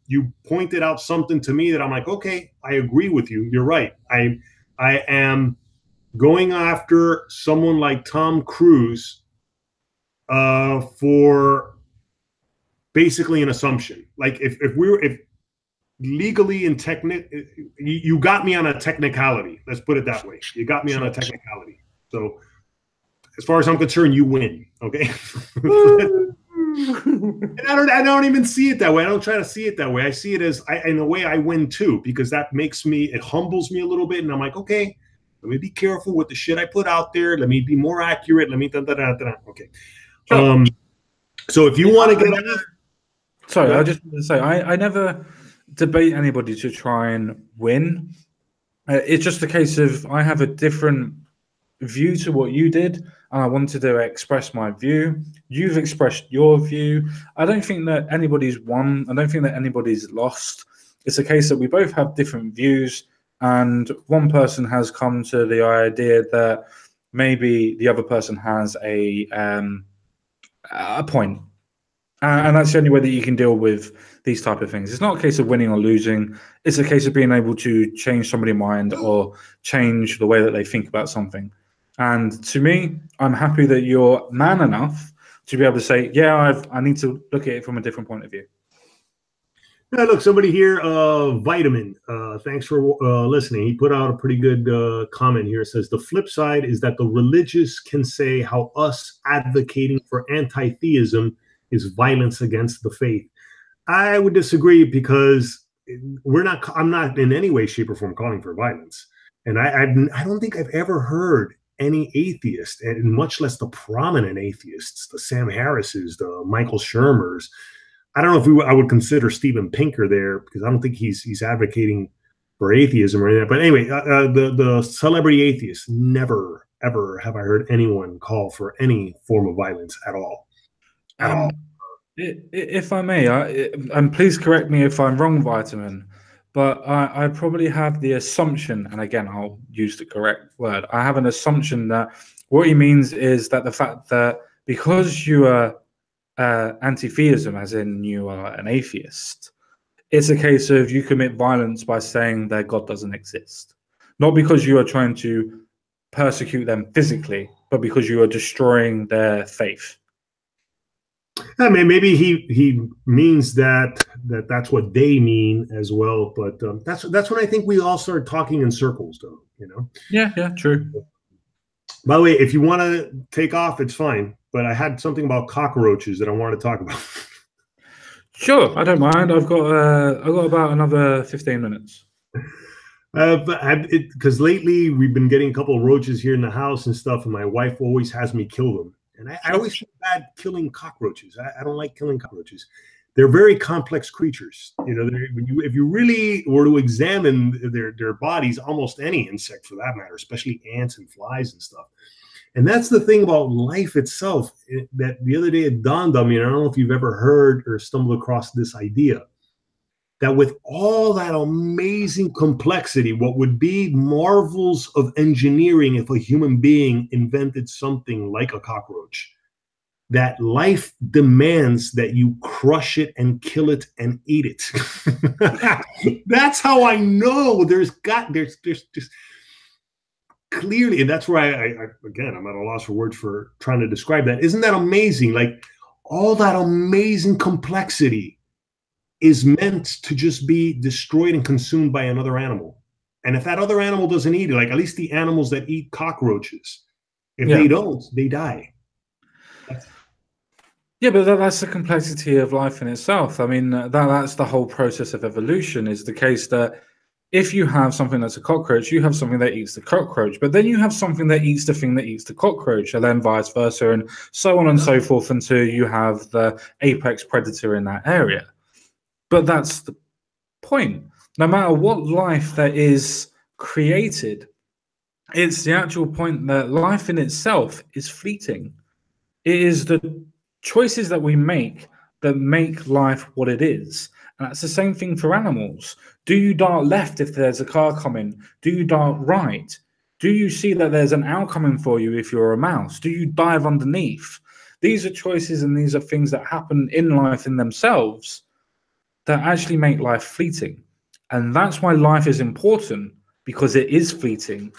pointed out something to me that I'm like, okay, I agree with you. You're right. I am going after someone like Tom Cruise for basically an assumption. Like if legally and you got me on a technicality. Let's put it that way. You got me on a technicality. So as far as I'm concerned, you win. Okay. And I don't even see it that way. I don't try to see it that way. I see it as in a way I win too, because that it humbles me a little bit. And I'm like, okay, let me be careful with the shit I put out there. Let me be more accurate. Let me okay. Sure. So if you want to get sorry, I just want to say I never debate anybody to try and win. It's just a case of I have a different view to what you did, and I wanted to express my view. You've expressed your view. I don't think that anybody's won. I don't think that anybody's lost. It's a case that we both have different views, and one person has come to the idea that maybe the other person has a point. And that's the only way that you can deal with these type of things. It's not a case of winning or losing. It's a case of being able to change somebody's mind or change the way that they think about something. And to me, I'm happy that you're man enough to be able to say, yeah, I need to look at it from a different point of view. Yeah, look, somebody here, Vitamin, thanks for listening. He put out a pretty good comment here. It says, the flip side is that the religious can say how us advocating for anti-theism is violence against the faith. I would disagree, because I'm not in any way, shape, or form calling for violence. And I don't think I've ever heard any atheist, and much less the prominent atheists, the Sam Harrises, the Michael Shermers. I don't know if I would consider Steven Pinker there, because I don't think he's advocating for atheism or anything. But anyway, the celebrity atheists, never, ever have I heard anyone call for any form of violence at all. At all. If I may, and please correct me if I'm wrong, Vitamin, but I probably have the assumption, and again, I'll use the correct word. I have an assumption that what he means is that the fact that because you are anti-theism, as in you are an atheist, it's a case of you commit violence by saying that God doesn't exist. Not because you are trying to persecute them physically, but because you are destroying their faith. I mean, maybe he means that's what they mean as well. But that's when I think we all start talking in circles, though. Yeah, true. By the way, if you want to take off, it's fine. But I had something about cockroaches that I wanted to talk about. Sure, I don't mind. I've got about another 15 minutes. Because lately we've been getting a couple of roaches here in the house and stuff, and my wife always has me kill them. And I always feel bad killing cockroaches. I don't like killing cockroaches. They're very complex creatures. If you really were to examine their bodies, almost any insect for that matter, especially ants and flies and stuff. And that's the thing about life itself. That the other day it dawned on me, and I don't know if you've ever heard or stumbled across this idea. that with all that amazing complexity, what would be marvels of engineering if a human being invented something like a cockroach, that life demands that you crush it and kill it and eat it. That's how I know there's just clearly, and that's where I again, I'm at a loss for words for trying to describe that. Isn't that amazing? Like all that amazing complexity is meant to just be destroyed and consumed by another animal. And if that other animal doesn't eat it, like at least the animals that eat cockroaches, if they don't, they die. Yeah, but that's the complexity of life in itself. I mean, that's the whole process of evolution, is the case that if you have something that's a cockroach, you have something that eats the cockroach, but then you have something that eats the thing that eats the cockroach, and then vice versa, and so on and so forth until you have the apex predator in that area. But that's the point. No matter what life that is created, it's the actual point that life in itself is fleeting. It is the choices that we make that make life what it is. And that's the same thing for animals. Do you dart left if there's a car coming? Do you dart right? Do you see that there's an owl coming for you if you're a mouse? Do you dive underneath? These are choices, and these are things that happen in life in themselves that actually make life fleeting. And that's why life is important, because it is fleeting.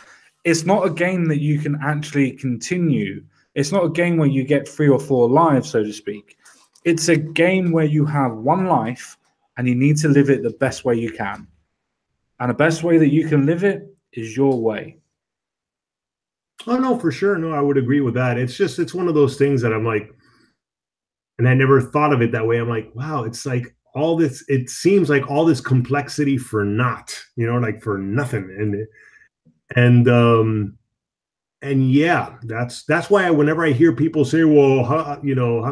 It's not a game that you can actually continue. It's not a game where you get 3 or 4 lives, so to speak. It's a game where you have one life and you need to live it the best way you can. And the best way that you can live it is your way. Oh, no, for sure. No, I would agree with that. It's one of those things that I'm like, and I never thought of it that way. I'm like, wow, it's like all this, it seems like all this complexity for naught, like for nothing. And yeah, that's why whenever I hear people say, well, how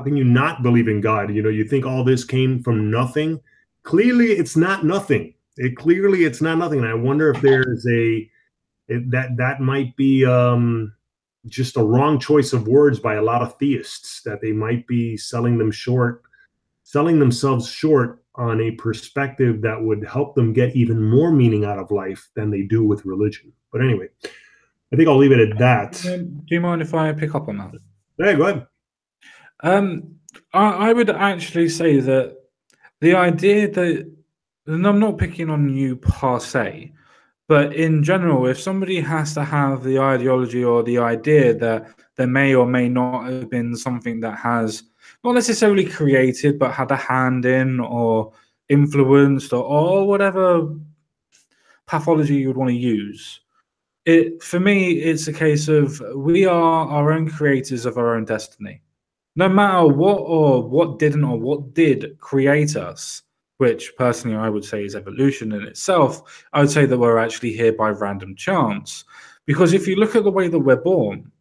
can you not believe in God? You think all this came from nothing. Clearly it's not nothing. It's not nothing. And I wonder if there's that might be just a wrong choice of words by a lot of theists, that they might be selling themselves short on a perspective that would help them get even more meaning out of life than they do with religion. But anyway, I think I'll leave it at that. Do you mind if I pick up on that? Yeah, go ahead. I would actually say that the idea that, and I'm not picking on you per se, but in general, if somebody has to have the ideology or the idea that there may or may not have been something that has not necessarily created, but had a hand in or influenced or whatever pathology you would want to use, for me, it's a case of we are our own creators of our own destiny. No matter what didn't or what did create us, which personally I would say is evolution in itself, I would say that we're actually here by random chance. Because if you look at the way that we're born,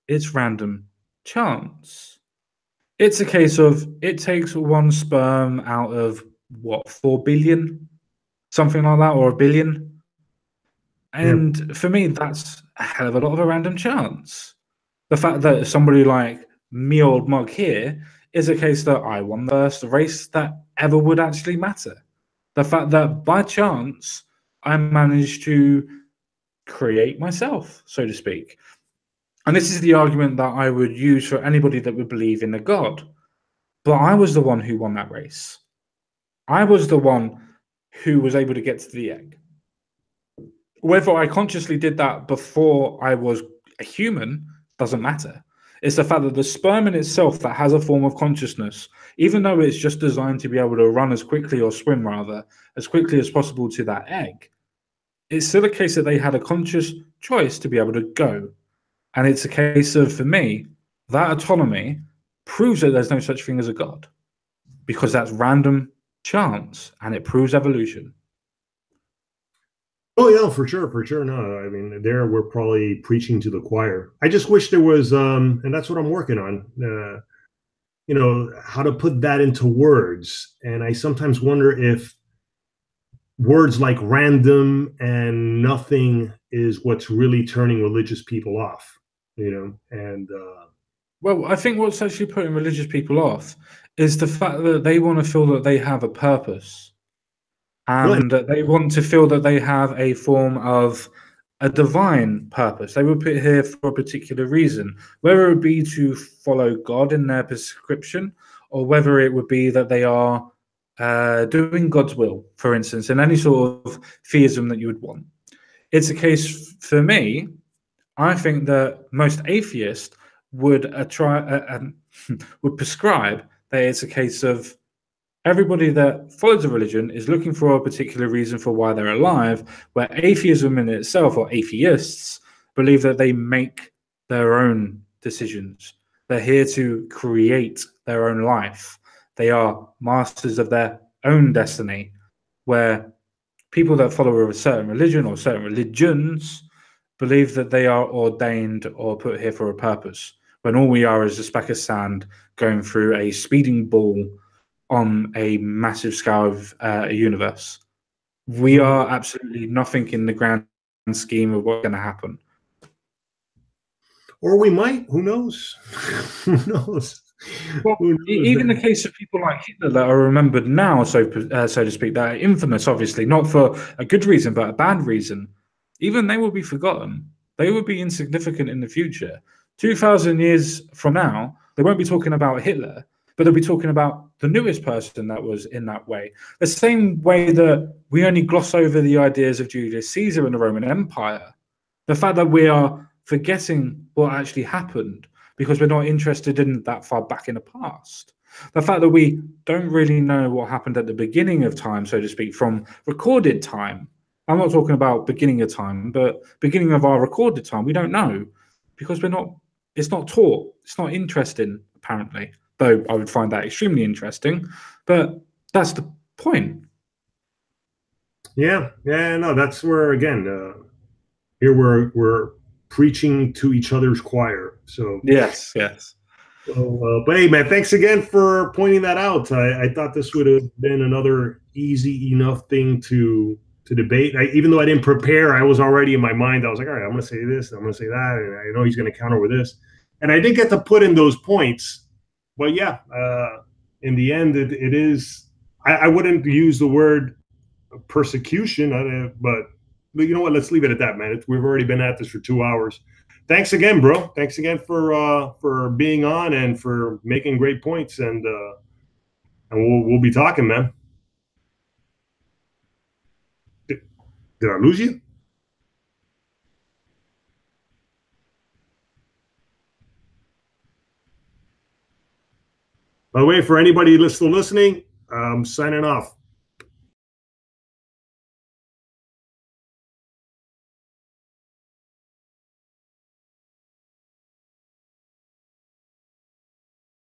it's random chance. It's a case of it takes one sperm out of 4 billion, something like that, or a billion. And for me, that's a hell of a lot of a random chance. The fact that somebody like me, old mug here, is a case that I won the first race that ever would actually matter. The fact that by chance I managed to create myself, so to speak. And this is the argument that I would use for anybody that would believe in a God. But I was the one who won that race. I was the one who was able to get to the egg. Whether I consciously did that before I was a human doesn't matter. It's the fact that the sperm in itself that has a form of consciousness, even though it's just designed to be able to run as quickly, or swim rather, as quickly as possible to that egg, it's still a case that they had a conscious choice to be able to go. And it's a case of, for me, that autonomy proves that there's no such thing as a God, because that's random chance and it proves evolution. Oh yeah, for sure, for sure. No, I mean, there we're probably preaching to the choir. I just wish there was, and that's what I'm working on. How to put that into words. And I sometimes wonder if words like random and nothing is what's really turning religious people off. And well, I think what's actually putting religious people off is the fact that they want to feel that they have a purpose. No, and they want to feel that they have a form of a divine purpose. They were put here for a particular reason, whether it be to follow God in their prescription, or whether it would be that they are doing God's will, for instance, in any sort of theism that you would want. It's a case for me. I think that most atheists would would prescribe that it's a case of everybody that follows a religion is looking for a particular reason for why they're alive, where atheism in itself, or atheists, believe that they make their own decisions. They're here to create their own life. They are masters of their own destiny, where people that follow a certain religion or certain religions believe that they are ordained or put here for a purpose, when all we are is a speck of sand going through a speeding ball on a massive scale of a universe. We are absolutely nothing in the grand scheme of what's going to happen. or we might. Who knows? Who knows? Well, Who knows, even man? the case of people like Hitler that are remembered now, so to speak, that are infamous, obviously, not for a good reason, but a bad reason, even they will be forgotten. They will be insignificant in the future. 2,000 years from now, they won't be talking about Hitler, but they'll be talking about the newest person that was in that way. The same way that we only gloss over the ideas of Julius Caesar and the Roman Empire. The fact that we are forgetting what actually happened because we're not interested in that far back in the past. The fact that we don't really know what happened at the beginning of time, so to speak, from recorded time. I'm not talking about beginning of time, but beginning of our recorded time. We don't know because it's not taught. It's not interesting, apparently. Though I would find that extremely interesting. But that's the point. Yeah, yeah, no, that's where again, here we're preaching to each other's choir. So, Yes, yes. but hey, man, thanks again for pointing that out. I thought this would have been another easy enough thing to debate. Even though I didn't prepare, I was already in my mind. I was like, all right, I'm going to say this, I'm going to say that, and I know he's going to counter with this, and I did get to put in those points. But yeah, in the end, it is. I wouldn't use the word persecution, but you know what? Let's leave it at that, man. We've already been at this for 2 hours. Thanks again, bro. Thanks again for being on and for making great points, and we'll be talking, man. Did I lose you? By the way, for anybody still listening, I'm signing off.